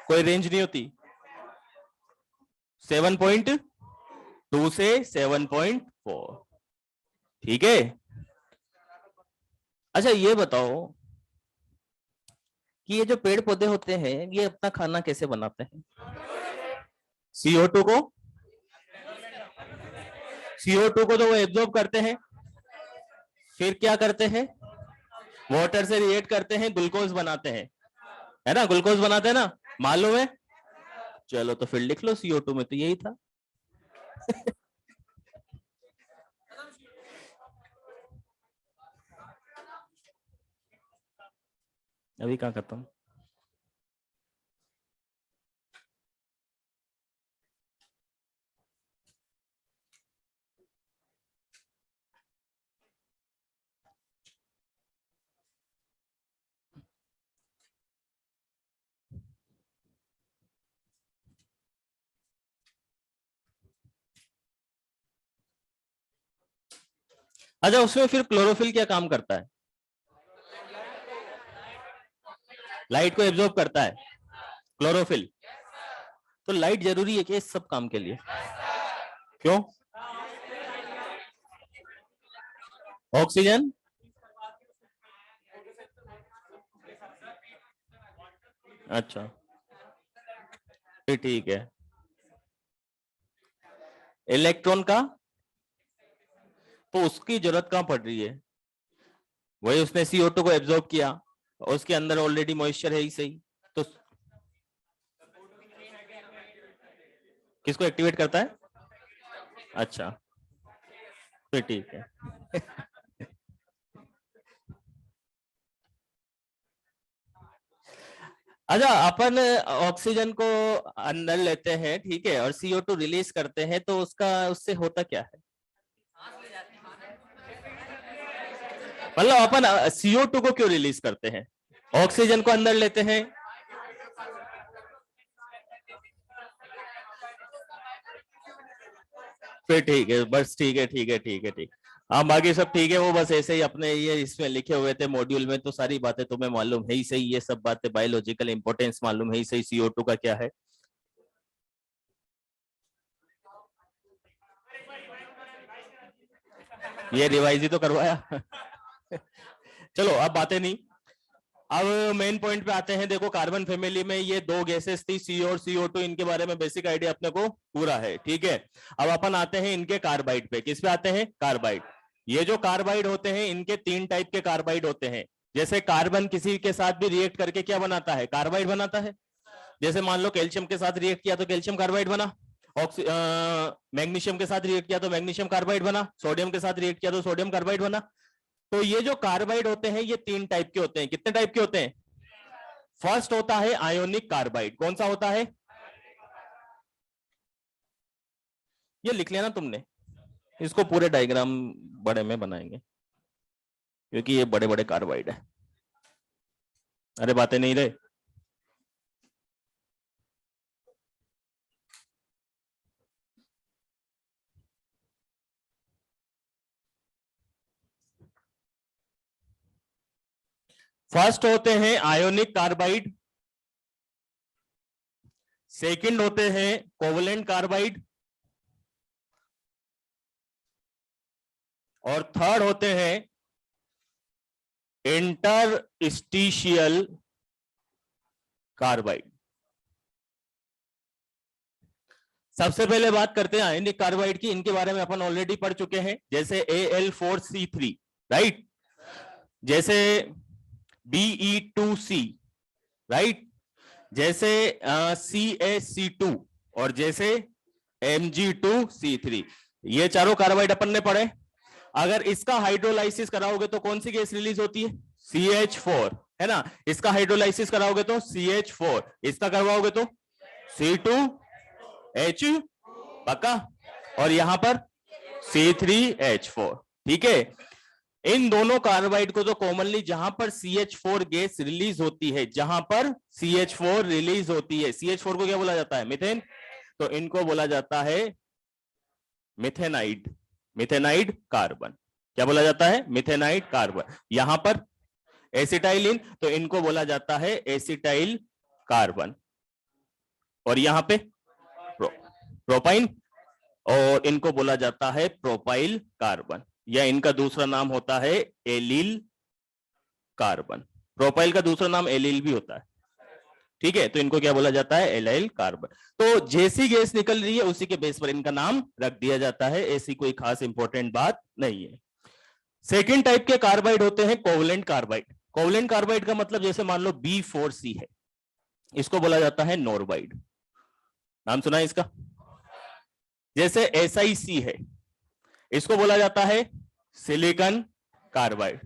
कोई रेंज नहीं होती, 7.2 से 7.4। ठीक है, अच्छा ये बताओ कि ये जो पेड़ पौधे होते हैं ये अपना खाना कैसे बनाते हैं, CO2 को, CO2 को तो वो एब्जॉर्ब करते हैं, फिर क्या करते हैं, वाटर से रिएक्ट करते हैं, ग्लूकोज बनाते हैं, है ना, ग्लूकोज बनाते हैं ना, मालूम है, चलो तो फिर लिख लो CO2 में तो यही था अभी कहाँ खत्म, अच्छा उसमें फिर क्लोरोफिल क्या काम करता है, लाइट को एब्जॉर्ब करता है क्लोरोफिल, तो लाइट जरूरी है क्या इस सब काम के लिए, क्यों, ऑक्सीजन, अच्छा ठीक है, इलेक्ट्रॉन का तो उसकी जरूरत कहां पड़ रही है, वही उसने CO2 को एब्जॉर्ब किया, उसके अंदर ऑलरेडी मॉइस्चर है ही सही, तो किसको एक्टिवेट करता है? अच्छा, फिर ठीक है। अच्छा, अपन ऑक्सीजन को अंदर लेते हैं, ठीक है, और CO2 रिलीज करते हैं, तो उसका उससे होता क्या है? मतलब अपन CO2 को क्यों रिलीज करते हैं? ऑक्सीजन को अंदर लेते हैं, फिर ठीक है, बस ठीक है, ठीक है, ठीक है, ठीक। हाँ, बाकी सब ठीक है, वो बस ऐसे ही अपने ये इसमें लिखे हुए थे मॉड्यूल में, तो सारी बातें तुम्हें मालूम है ही सही, ये सब बातें बायोलॉजिकल इंपॉर्टेंस मालूम है ही सही, CO2 का क्या है। ये रिवाइज ही तो करवाया। चलो, अब बातें नहीं, अब मेन पॉइंट पे आते हैं। देखो, कार्बन फैमिली में ये दो गैसेस थी, CO और CO2, इनके बारे में बेसिक आइडिया अपने को पूरा है, ठीक है। अब अपन आते हैं इनके कार्बाइड पे। किस पे आते हैं? कार्बाइड। ये जो कार्बाइड होते हैं, इनके 3 टाइप के कार्बाइड होते हैं। जैसे कार्बन किसी के साथ भी रिएक्ट करके क्या बनाता है? कार्बाइड बनाता है। जैसे मान लो कैल्शियम के साथ रिएक्ट किया तो कैल्शियम कार्बाइड बना, मैग्नीशियम के साथ रिएक्ट किया तो मैग्नीशियम कार्बाइड बना, सोडियम के साथ रिएक्ट किया तो सोडियम कार्बाइड बना। तो ये जो कार्बाइड होते हैं, ये 3 टाइप के होते हैं। कितने टाइप के होते हैं? फर्स्ट होता है आयोनिक कार्बाइड। कौन सा होता है? ये लिख लेना तुमने, इसको पूरे डायग्राम बड़े में बनाएंगे, क्योंकि ये बड़े बड़े कार्बाइड है। अरे बातें नहीं रहे। फर्स्ट होते हैं आयोनिक कार्बाइड, सेकंड होते हैं कोवलेंट कार्बाइड, और थर्ड होते हैं इंटरस्टिशियल कार्बाइड। सबसे पहले बात करते हैं आयोनिक कार्बाइड की। इनके बारे में अपन ऑलरेडी पढ़ चुके हैं, जैसे Al4C3, राइट, जैसे Be2C, राइट, जैसे CaC2, और जैसे Mg2C3। ये चारों कार्बाइड अपन ने पढ़े। अगर इसका हाइड्रोलाइसिस कराओगे तो कौन सी गैस रिलीज होती है? CH4, है ना। इसका हाइड्रोलाइसिस कराओगे तो CH4, इसका करवाओगे तो C2H, पक्का, और यहां पर C3H4, ठीक है। इन दोनों कार्बाइड को तो कॉमनली जहां पर CH4 गैस रिलीज होती है, जहां पर CH4 रिलीज होती है, CH4 को क्या बोला जाता है? मीथेन। तो इनको बोला जाता है मिथेनाइड, मिथेनाइड कार्बन। क्या बोला जाता है? मिथेनाइड कार्बन। यहां पर एसिटाइलिन, तो इनको बोला जाता है एसिटाइल कार्बन, और यहां पे प्रोपाइन, और इनको बोला जाता है प्रोपाइल कार्बन, या इनका दूसरा नाम होता है एलिल कार्बन। प्रोपाइल का दूसरा नाम एलिल भी होता है, ठीक है। तो इनको क्या बोला जाता है? Allyl carbon. तो जैसी गैस निकल रही है उसी के बेस पर इनका नाम रख दिया जाता है, ऐसी कोई खास इंपॉर्टेंट बात नहीं है। सेकेंड टाइप के कार्बाइड होते हैं कोवलेंट कार्बाइड। कोवलेंट कार्बाइड का मतलब, जैसे मान लो B4C है, इसको बोला जाता है नॉर्बाइड। नाम सुना है इसका? जैसे SiC है, इसको बोला जाता है सिलिकॉन कार्बाइड।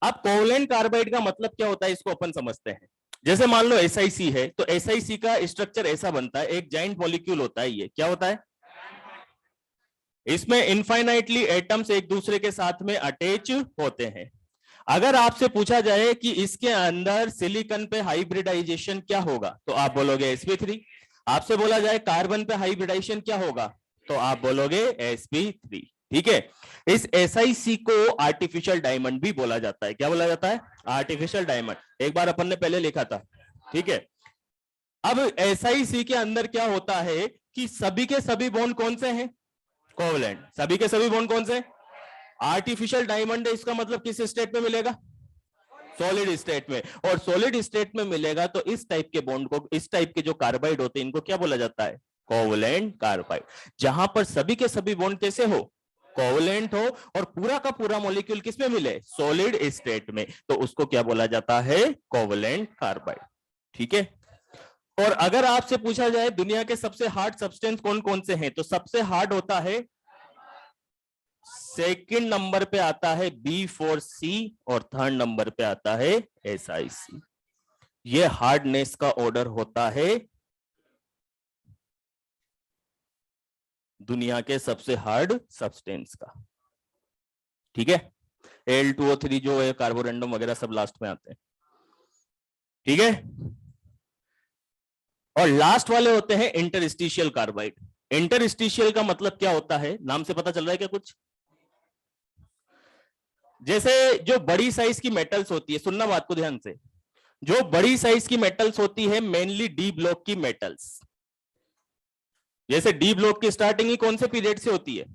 अब कोवलेंट कार्बाइड का मतलब क्या होता है, इसको अपन समझते हैं। जैसे मान लो SiC है, तो SiC का स्ट्रक्चर ऐसा बनता है, एक जाइंट मॉलिक्यूल होता है। ये क्या होता है? इसमें इनफाइनाइटली एटम्स एक दूसरे के साथ में अटैच होते हैं। अगर आपसे पूछा जाए कि इसके अंदर सिलिकॉन पे हाइब्रिडाइजेशन क्या होगा, तो आप बोलोगे sp3। आपसे बोला जाए कार्बन पे हाइब्रिडाइजेशन क्या होगा, तो आप बोलोगे sp3, ठीक है। इस SiC को आर्टिफिशियल डायमंड भी बोला जाता है। क्या बोला जाता है? Artificial diamond. एक बार अपन ने पहले लिखा था, ठीक है। अब SiC के अंदर क्या होता है कि सभी के सभी बॉन्ड कौन से हैं? कोवलेंट। सभी के सभी बॉन्ड कौन से? आर्टिफिशियल डायमंड है, इसका मतलब किस स्टेट में मिलेगा? सॉलिड स्टेट में। और सॉलिड स्टेट में मिलेगा तो इस टाइप के बॉन्ड को, इस टाइप के जो कार्बाइड होते हैं, इनको क्या बोला जाता है? Covalent carbide. जहां पर सभी के सभी बॉन्ड कैसे हो? कोवलेंट हो, और पूरा का पूरा मॉलिक्यूल किस में मिले? सॉलिड स्टेट में, तो उसको क्या बोला जाता है? कोवलेंट कार्बाइड, ठीक है। और अगर आपसे पूछा जाए दुनिया के सबसे हार्ड सब्सटेंस कौन कौन से हैं, तो सबसे हार्ड होता है, सेकंड नंबर पे आता है B4C और थर्ड नंबर पे आता है SiC। ये हार्डनेस का ऑर्डर होता है दुनिया के सबसे हार्ड सब्सटेंस का। ठीक है, Al2O3 जो है, कार्बोरेंडम वगैरह सब लास्ट में आते हैं। ठीक है, और लास्ट वाले होते हैं इंटरस्टिशियल कार्बाइड। इंटरस्टिशियल का मतलब क्या होता है, नाम से पता चल रहा है क्या कुछ? जैसे जो बड़ी साइज की मेटल्स होती है, सुनना बात को ध्यान से, जो बड़ी साइज की मेटल्स होती है मेनली डी ब्लॉक की मेटल्स। जैसे डी ब्लॉक की स्टार्टिंग ही कौन से पीरियड से होती है?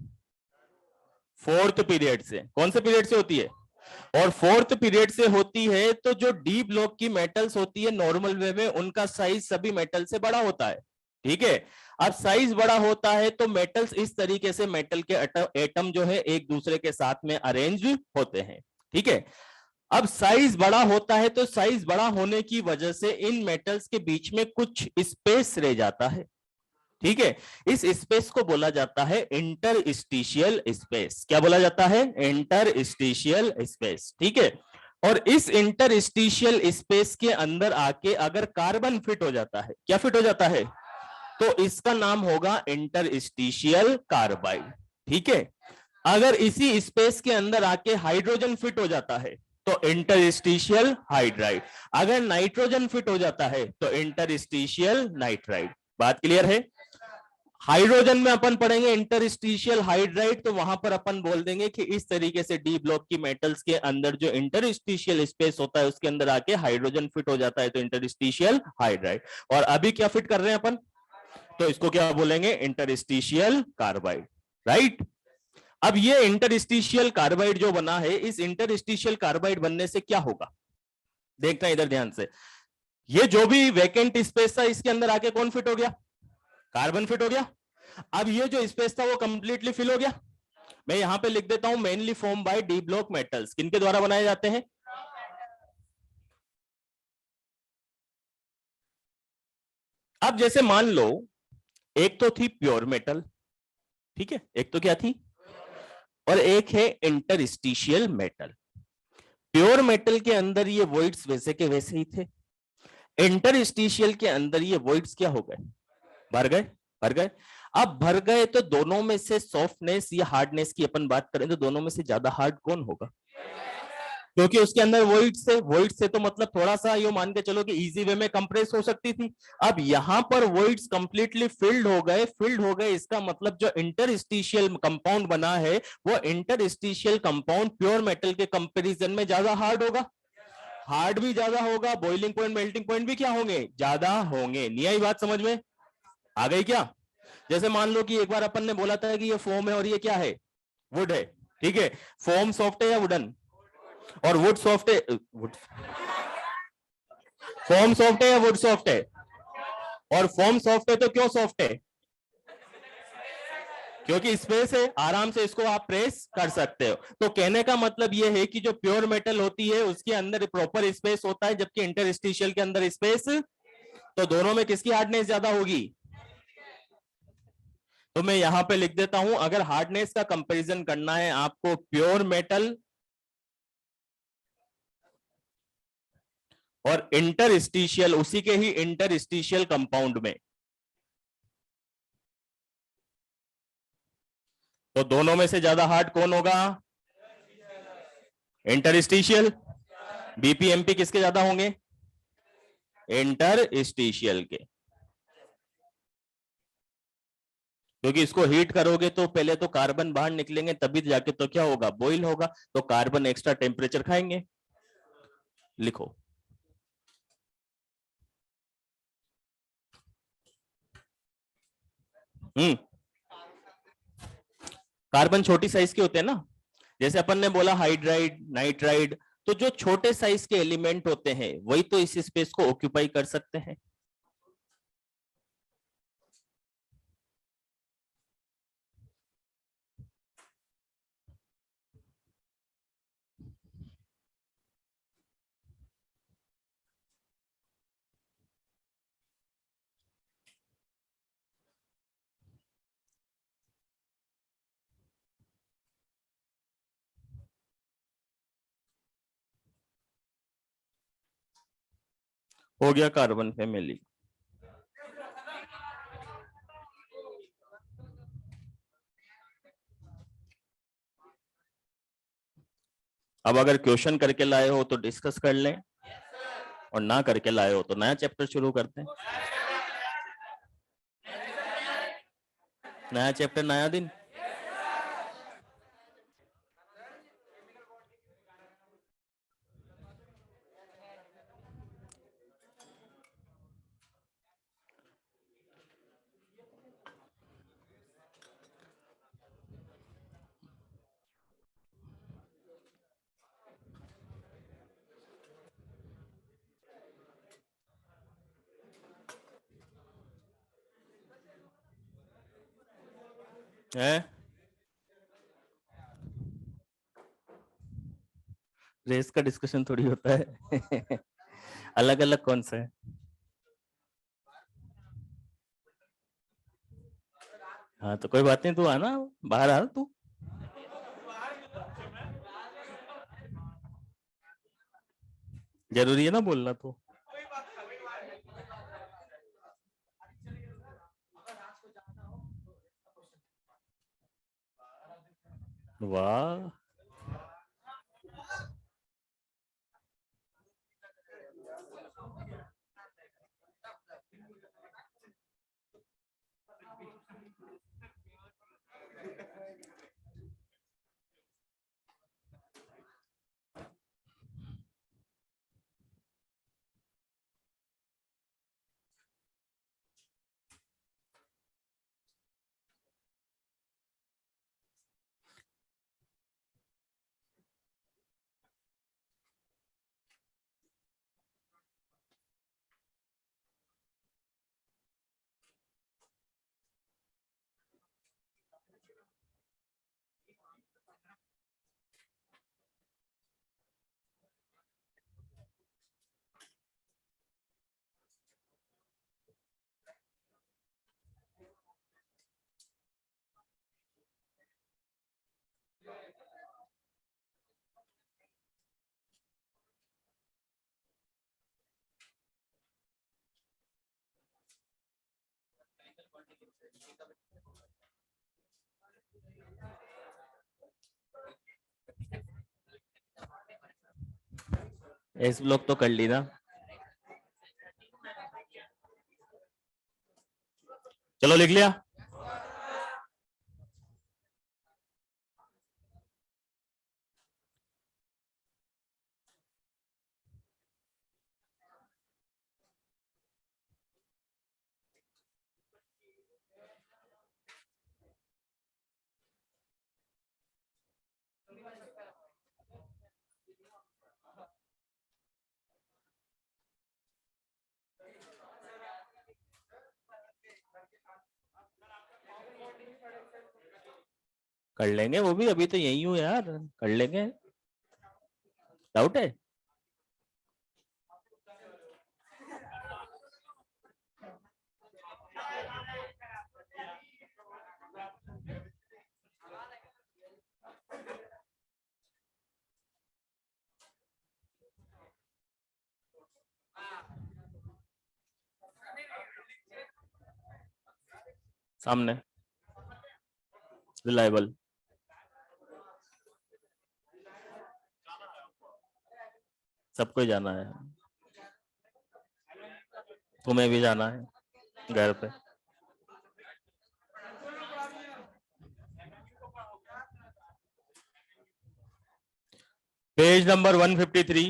फोर्थ पीरियड से। कौन से पीरियड से होती है? और फोर्थ पीरियड से होती है, तो जो डी ब्लॉक की मेटल्स होती है नॉर्मल वे में उनका साइज सभी मेटल से बड़ा होता है। ठीक है, अब साइज बड़ा होता है तो मेटल्स इस तरीके से, मेटल के एटम जो है एक दूसरे के साथ में अरेंज होते हैं। ठीक है, अब साइज बड़ा होता है तो साइज बड़ा होने की वजह से इन मेटल्स के बीच में कुछ स्पेस रह जाता है। ठीक है, इस स्पेस को बोला जाता है इंटरस्टिशियल स्पेस। क्या बोला जाता है? Interstitial space. ठीक है, और इस इंटरस्टिशियल स्पेस के अंदर आके अगर कार्बन फिट हो जाता है, क्या फिट हो जाता है, तो इसका नाम होगा इंटरस्टिशियल कार्बाइड। ठीक है, अगर इसी स्पेस के अंदर आके हाइड्रोजन फिट हो जाता है तो इंटरस्टिशियल हाइड्राइड, अगर नाइट्रोजन फिट हो जाता है तो इंटरस्टिशियल नाइट्राइड। बात क्लियर है? हाइड्रोजन में अपन पढ़ेंगे इंटरस्टिशियल हाइड्राइड, तो वहां पर अपन बोल देंगे कि इस तरीके से डी ब्लॉक की मेटल्स के अंदर जो इंटरस्टिशियल स्पेस होता है उसके अंदर आके हाइड्रोजन फिट हो जाता है तो इंटरस्टिशियल हाइड्राइड। और अभी क्या फिट कर रहे हैं अपन, तो इसको क्या बोलेंगे? Interstitial carbide. राइट, अब ये इंटरस्टिशियल कार्बाइड जो बना है, इस इंटरस्टिशियल कार्बाइड बनने से क्या होगा, देखना इधर ध्यान से। ये जो भी वैकेंट स्पेस था इसके अंदर आके कौन फिट हो गया? कार्बन फिट हो गया। अब ये जो स्पेस था वो कंप्लीटली फिल हो गया। मैं यहां पे लिख देता हूं mainly form by D block metals. किनके द्वारा बनाए जाते हैं? अब जैसे मान लो एक तो थी प्योर मेटल, ठीक है, एक तो क्या थी, और एक है इंटरस्टिशियल मेटल। प्योर मेटल के अंदर ये वॉइड्स वैसे के वैसे ही थे, इंटरस्टिशियल के अंदर ये वॉइड्स क्या हो गए? भर गए। भर गए। अब भर गए तो दोनों में से सॉफ्टनेस या हार्डनेस की अपन बात करें तो दोनों में से ज्यादा हार्ड कौन होगा? क्योंकि उसके अंदर वॉइड से तो मतलब थोड़ा सा ये मान के चलो कि इजी वे में कंप्रेस हो सकती थी। अब यहां पर वॉइड्स कंप्लीटली फिल्ड हो गए, इसका मतलब जो इंटरस्टिशियल कंपाउंड बना है वो इंटरस्टिशियल कंपाउंड प्योर मेटल के कंपैरिजन में ज्यादा हार्ड होगा। हार्ड भी ज्यादा होगा, बॉइलिंग पॉइंट मेल्टिंग पॉइंट भी क्या होंगे? ज्यादा होंगे। नहीं आई बात समझ में? आ गई क्या? जैसे मान लो कि एक बार अपन ने बोला था कि ये फोम है और ये क्या है? वुड है। ठीक है, फोम सॉफ्ट है या वुडन? और वुड सॉफ्ट है, वुड, फॉर्म सॉफ्ट है या वुड सॉफ्ट है? और फॉर्म सॉफ्ट है तो क्यों सॉफ्ट है? क्योंकि स्पेस है, आराम से इसको आप प्रेस कर सकते हो। तो कहने का मतलब यह है कि जो प्योर मेटल होती है उसके अंदर प्रॉपर स्पेस होता है, जबकि इंटरस्टिशियल के अंदर स्पेस, तो दोनों में किसकी हार्डनेस ज्यादा होगी? तो मैं यहां पे लिख देता हूं, अगर हार्डनेस का कंपैरिजन करना है आपको प्योर मेटल और इंटरस्टिशियल, उसी के ही इंटरस्टिशियल कंपाउंड में, तो दोनों में से ज्यादा हार्ड कौन होगा? इंटरस्टिशियल। बीपीएमपी किसके ज्यादा होंगे? इंटरस्टिशियल के। क्योंकि इसको हीट करोगे तो पहले तो कार्बन बाहर निकलेंगे, तभी जाके तो क्या होगा? बॉइल होगा, तो कार्बन एक्स्ट्रा टेम्परेचर खाएंगे। लिखो, कार्बन छोटी साइज के होते हैं ना, जैसे अपन ने बोला हाइड्राइड नाइट्राइड, तो जो छोटे साइज के एलिमेंट होते हैं वही तो इस स्पेस को ऑक्यूपाई कर सकते हैं। हो गया कार्बन फैमिली। अब अगर क्वेश्चन करके लाए हो तो डिस्कस कर लें, और ना करके लाए हो तो नया चैप्टर शुरू करते हैं। नया चैप्टर नया दिन। है रेस का डिस्कशन थोड़ी होता है। अलग अलग कौन सा है? हाँ तो कोई बात नहीं, तू आना, बाहर आ तू। जरूरी है ना बोलना तो। वाह, इस ब्लॉक तो कर ली ना। चलो लिख लिया। कर लेंगे वो भी, अभी तो यही हूँ यार, कर लेंगे। डाउट है? सामने रिलायबल। सबको जाना है, तुम्हें भी जाना है घर पे। Page number 153।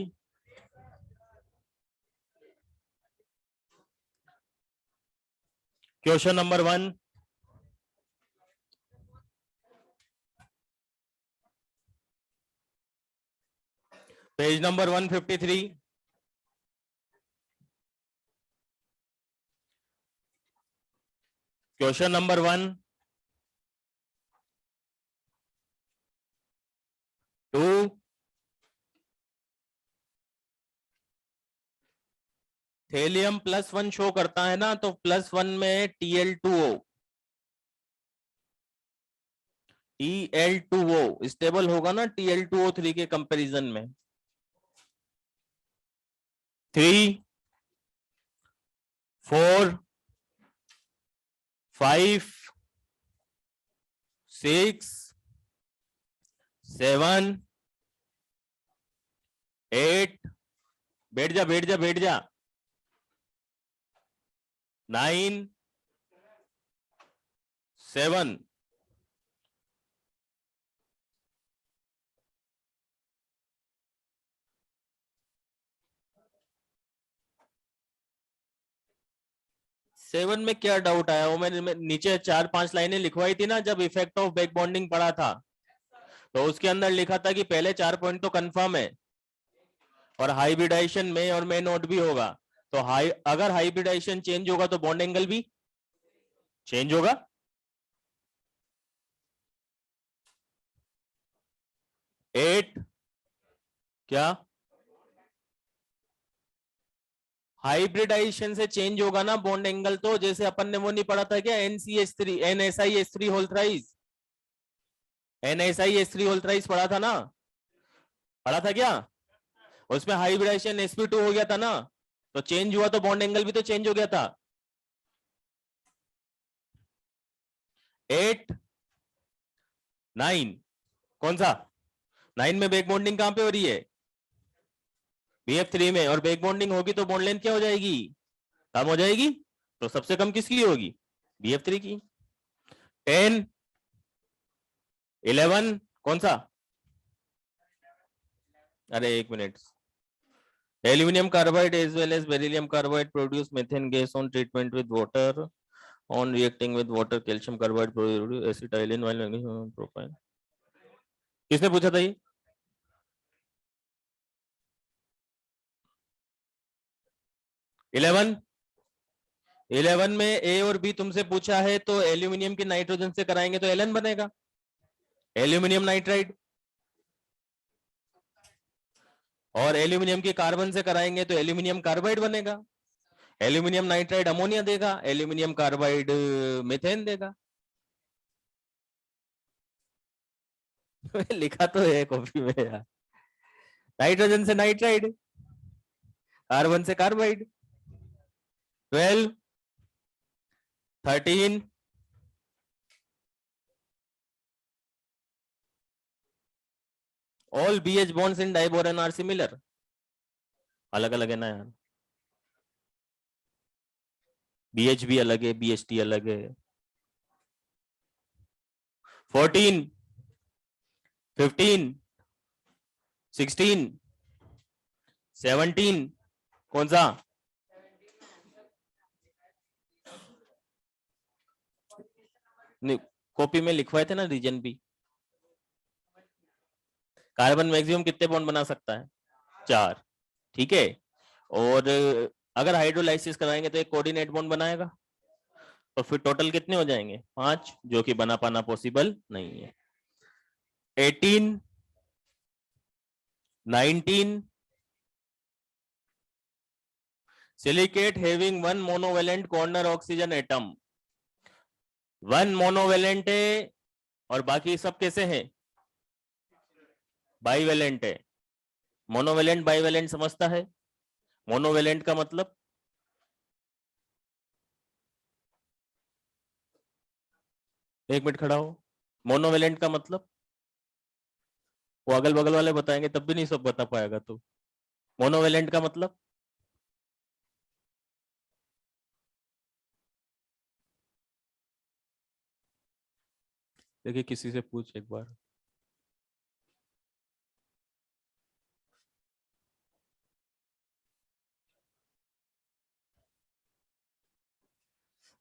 Question number 1। Page number 153। Question number 1, 2, thallium +1 show करता है ना, तो +1 में Tl2O। Tl2O स्टेबल होगा ना Tl2O3 के कंपैरिजन में। 3, 4 5 6 7 8, बैठ जा बैठ जा बैठ जा, 9 7 7 में क्या डाउट आया? वो मैंने नीचे 4-5 लाइनें लिखवाई थी ना जब इफेक्ट ऑफ बैक बॉन्डिंग पढ़ा था, तो उसके अंदर लिखा था कि पहले 4 पॉइंट तो कंफर्म है और हाइब्रिडाइजेशन में और में नोट भी होगा। तो अगर हाइब्रिडाइजेशन चेंज होगा तो बॉन्ड एंगल भी चेंज होगा। एट क्या हाइब्रिडाइजेशन से चेंज होगा ना बॉन्ड एंगल? तो जैसे अपन ने वो नहीं पढ़ा था क्या, NCH3 NSiH3 whole thrice, NSiH3 whole thrice पढ़ा था ना, पढ़ा था क्या? उसमें हाइब्रिडाइजेशन sp2 हो गया था ना, तो चेंज हुआ तो बॉन्ड एंगल भी तो चेंज हो गया था। 8 9 कौन सा? 9 में बैक बॉन्डिंग कहां पे हो रही है? BF3 में, और बैक बॉन्डिंग होगी तो बॉन्ड लेंथ क्या हो जाएगी? कम हो जाएगी। तो सबसे कम किसकी होगी? BF3 की। 10 11 कौन सा? अरे एक minute. Aluminium carbide as well as beryllium carbide produce methane gas on treatment with water, on reacting with water calcium carbide produce acetylene while magnesium propane। किसने पूछा था ये? इलेवन में ए और बी तुमसे पूछा है, तो एल्यूमिनियम की नाइट्रोजन से कराएंगे तो एलन बनेगा, एल्यूमिनियम नाइट्राइड। और एल्यूमिनियम की कार्बन से कराएंगे तो एल्यूमिनियम कार्बाइड बनेगा। एल्यूमिनियम नाइट्राइड अमोनिया देगा, एल्यूमिनियम कार्बाइड मीथेन देगा। लिखा तो है कॉपी में यार, नाइट्रोजन से नाइट्राइड, कार्बन से carbide. 12 13 all BH bonds in diboron are similar। अलग अलग है ना यार, BH भी अलग है, BHT अलग है। 14 15 16 17 कौन सा? कॉपी में लिखवाए थे ना रीजन भी। कार्बन मैक्सिमम कितने बॉन्ड बना सकता है? 4, ठीक है। और अगर हाइड्रोलाइसिस कराएंगे तो एक कोऑर्डिनेट बॉन्ड बनाएगा, तो फिर टोटल कितने हो जाएंगे? 5, जो कि बना पाना पॉसिबल नहीं है। 18 19 silicate having 1 monovalent corner oxygen atom. 1 monovalent है और बाकी सब कैसे हैं? बाईवेलेंट है। मोनोवेलेंट बाईवेलेंट समझता है? मोनोवेलेंट का मतलब, एक मिनट खड़ा हो, मोनोवेलेंट का मतलब वो अगल बगल वाले बताएंगे तब भी नहीं सब बता पाएगा। तो मोनोवेलेंट का मतलब, देखिए किसी से पूछ एक बार।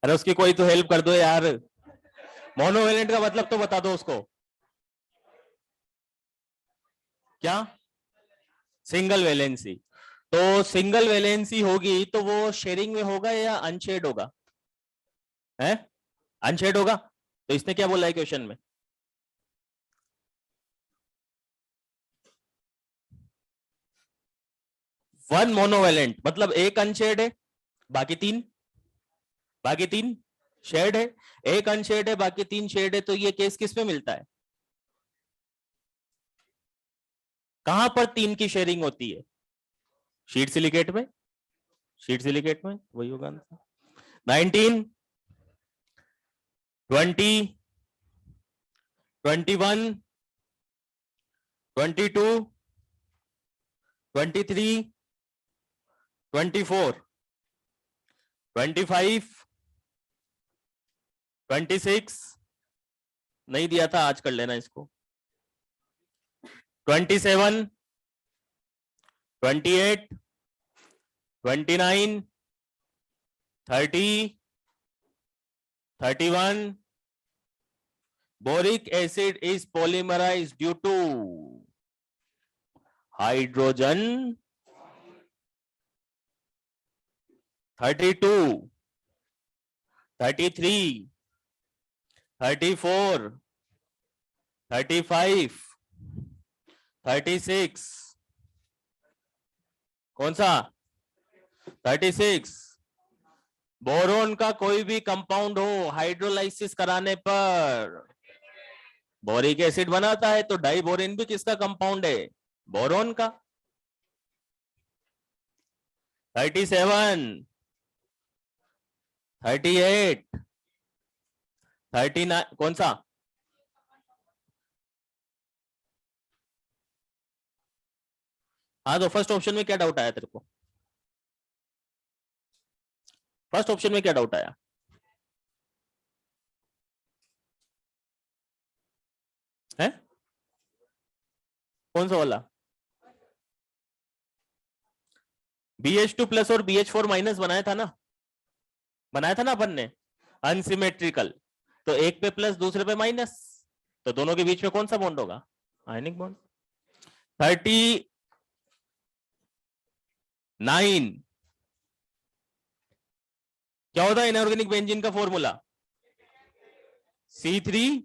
अरे उसकी कोई तो हेल्प कर दो यार, मोनोवेलेंट का मतलब तो बता दो उसको। क्या? Single valency. तो सिंगल वैलेंसी होगी तो वो शेयरिंग में होगा या अनशेड होगा? है अनशेड होगा। तो इसने क्या बोला है क्वेश्चन में? 1 मोनोवेलेंट मतलब एक अनशेड है, बाकी तीन शेड है। एक अनशेड है बाकी 3 शेड है, तो ये केस किस में मिलता है? कहां पर 3 की शेयरिंग होती है? शीट सिलिकेट में, शीट सिलिकेट में वही होगा आंसर। 19, 20, 21, 22, 23, 24, 25, 26, नहीं दिया था, आज कर लेना इसको, 27, 28, 29, 30, 31. Boric acid is polymerized due to hydrogen 32, 33, 34, 35, 36. कौन सा? 36. बोरोन का कोई भी कंपाउंड हो हाइड्रोलाइसिस कराने पर बोरिक एसिड बनाता है, तो डाइबोरेन भी किसका कंपाउंड है? बोरोन का। 37, 38, 39, कौन सा? हाँ, तो फर्स्ट ऑप्शन में क्या डाउट आया तेरे को? फर्स्ट ऑप्शन में क्या डाउट आया? है कौन सा वाला? BH2 प्लस और BH4 माइनस बनाया था ना, अपन ने, अनसिमेट्रिकल। तो एक पे प्लस दूसरे पे माइनस, तो दोनों के बीच में कौन सा बॉन्ड होगा? Ionic bond. 39 क्या होता है इनऑर्गेनिक बेंजीन का फॉर्मूला? C3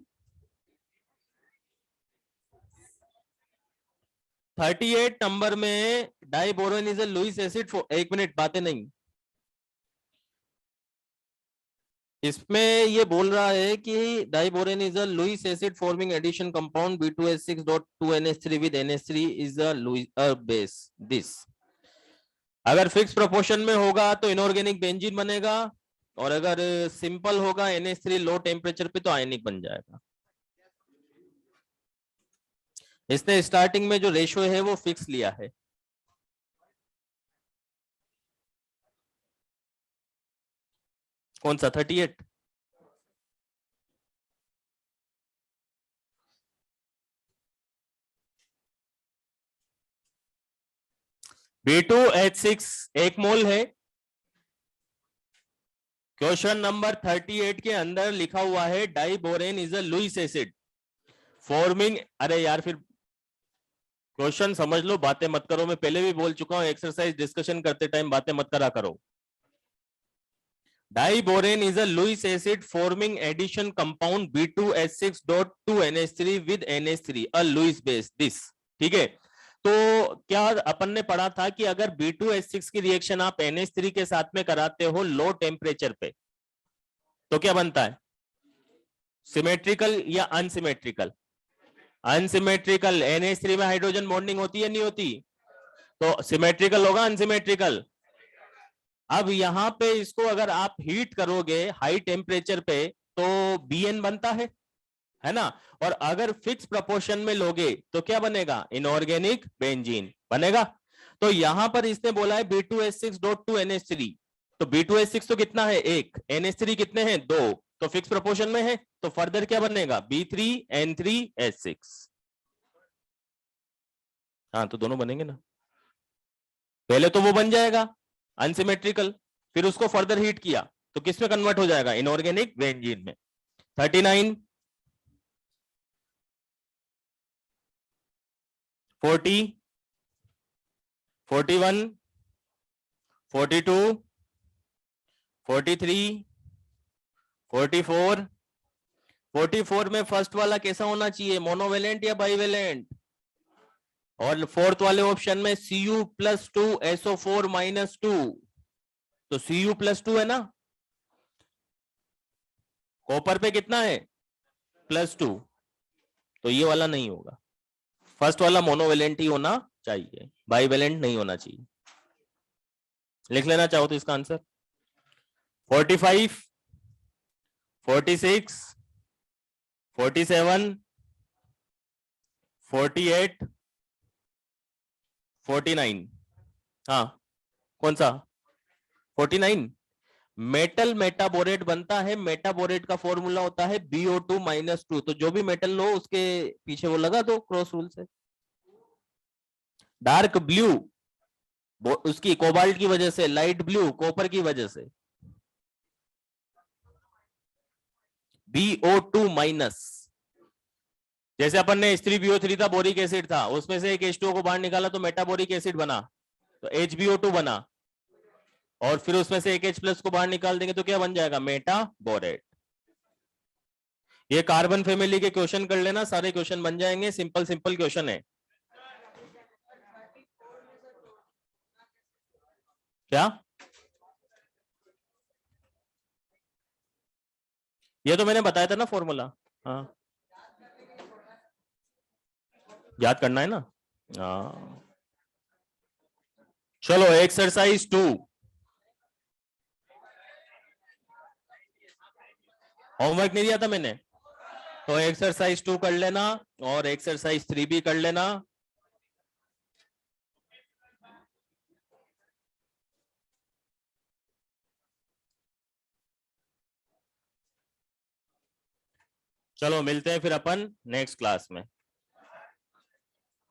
38 नंबर में diborane is a Lewis acid. एक मिनट, बातें नहीं, इसमें ये बोल रहा है कि diborane is a Lewis acid forming addition compound B2H6.2NH3 with NH3 is a base. This अगर फिक्स प्रोपोर्शन में होगा तो इनऑर्गेनिक बेंजीन बनेगा, और अगर सिंपल होगा NH3 लो टेम्परेचर पे तो आयनिक बन जाएगा। इसने स्टार्टिंग में जो रेशियो है वो फिक्स लिया है। कौन सा? 38। B2H6 1 मोल है। क्वेश्चन नंबर 38 के अंदर लिखा हुआ है diborane is a Lewis acid forming. अरे यार, फिर क्वेश्चन समझ लो, बातें मत करो। मैं पहले भी बोल चुका हूं, एक्सरसाइज डिस्कशन करते टाइम बातें मत करा करो। Diborane is a Lewis acid forming addition compound B2H6.2NH3 with NH3 a Lewis base. This ठीक है। तो क्या अपन ने पढ़ा था कि अगर B2H6 की रिएक्शन आप NH3 के साथ में कराते हो लो टेम्परेचर पे, तो क्या बनता है? सिमेट्रिकल या अनसिमेट्रिकल? अनसिमेट्रिकल। NH3 में हाइड्रोजन बॉन्डिंग होती है, नहीं होती? तो सिमेट्रिकल होगा, अनसिमेट्रिकल। अब यहां पे इसको अगर आप हीट करोगे हाई टेम्परेचर पे तो BN बनता है ना? और अगर फिक्स प्रोपोर्शन में लोगे तो क्या बनेगा? इनऑर्गेनिक बेंजीन बनेगा। तो यहां पर इसने बोला है B2H6.2NH3, तो B2H6 तो कितना है? 1। NH3 कितने हैं? 2। तो फिक्स प्रोपोर्शन में है, तो फर्दर क्या बनेगा? B3N3H6। हाँ, तो दोनों बनेंगे ना। पहले तो वो बन जाएगा अनसिमेट्रिकल, फिर उसको फर्दर हीट किया तो किस में कन्वर्ट हो जाएगा? इनऑर्गेनिक बेंजीन में। 39, 40, 41, 42, 43, 44। 44 में फर्स्ट वाला कैसा होना चाहिए? मोनोवेलेंट या बाइवेलेंट? और फोर्थ वाले ऑप्शन में Cu+2SO4-2, तो Cu+2 है ना। कॉपर पे कितना है? +2, तो ये वाला नहीं होगा। फर्स्ट वाला मोनोवेलेंट ही होना चाहिए, बाइवेलेंट नहीं होना चाहिए। लिख लेना चाहो तो इसका आंसर 45, 46, 47, 48, 49। हाँ, कौन सा 49? मेटल मेटाबोरेट बनता है, मेटाबोरेट का फॉर्मूला होता है BO2-2। तो जो भी मेटल लो उसके पीछे वो लगा दो क्रॉस रूल से। डार्क ब्लू उसकी कोबाल्ट की वजह से, लाइट ब्लू कॉपर की वजह से। BO2-। जैसे अपन ने H3BO3 था, बोरिक एसिड था, उसमें से एक H2O को बाहर निकाला तो मेटाबोरिक एसिड बना, तो HBO2 बना, और फिर उसमें से एक H+ को बाहर निकाल देंगे तो क्या बन जाएगा, मेटाबोरेट। ये कार्बन फैमिली के क्वेश्चन कर लेना, सारे क्वेश्चन बन जाएंगे, सिंपल सिंपल क्वेश्चन है। क्या? ये तो मैंने बताया था ना फॉर्मूला। हाँ, याद करना है ना। हाँ, चलो एक्सरसाइज 2। होमवर्क नहीं दिया था मैंने, तो एक्सरसाइज 2 कर लेना और एक्सरसाइज 3 भी कर लेना। चलो मिलते हैं फिर अपन नेक्स्ट क्लास में।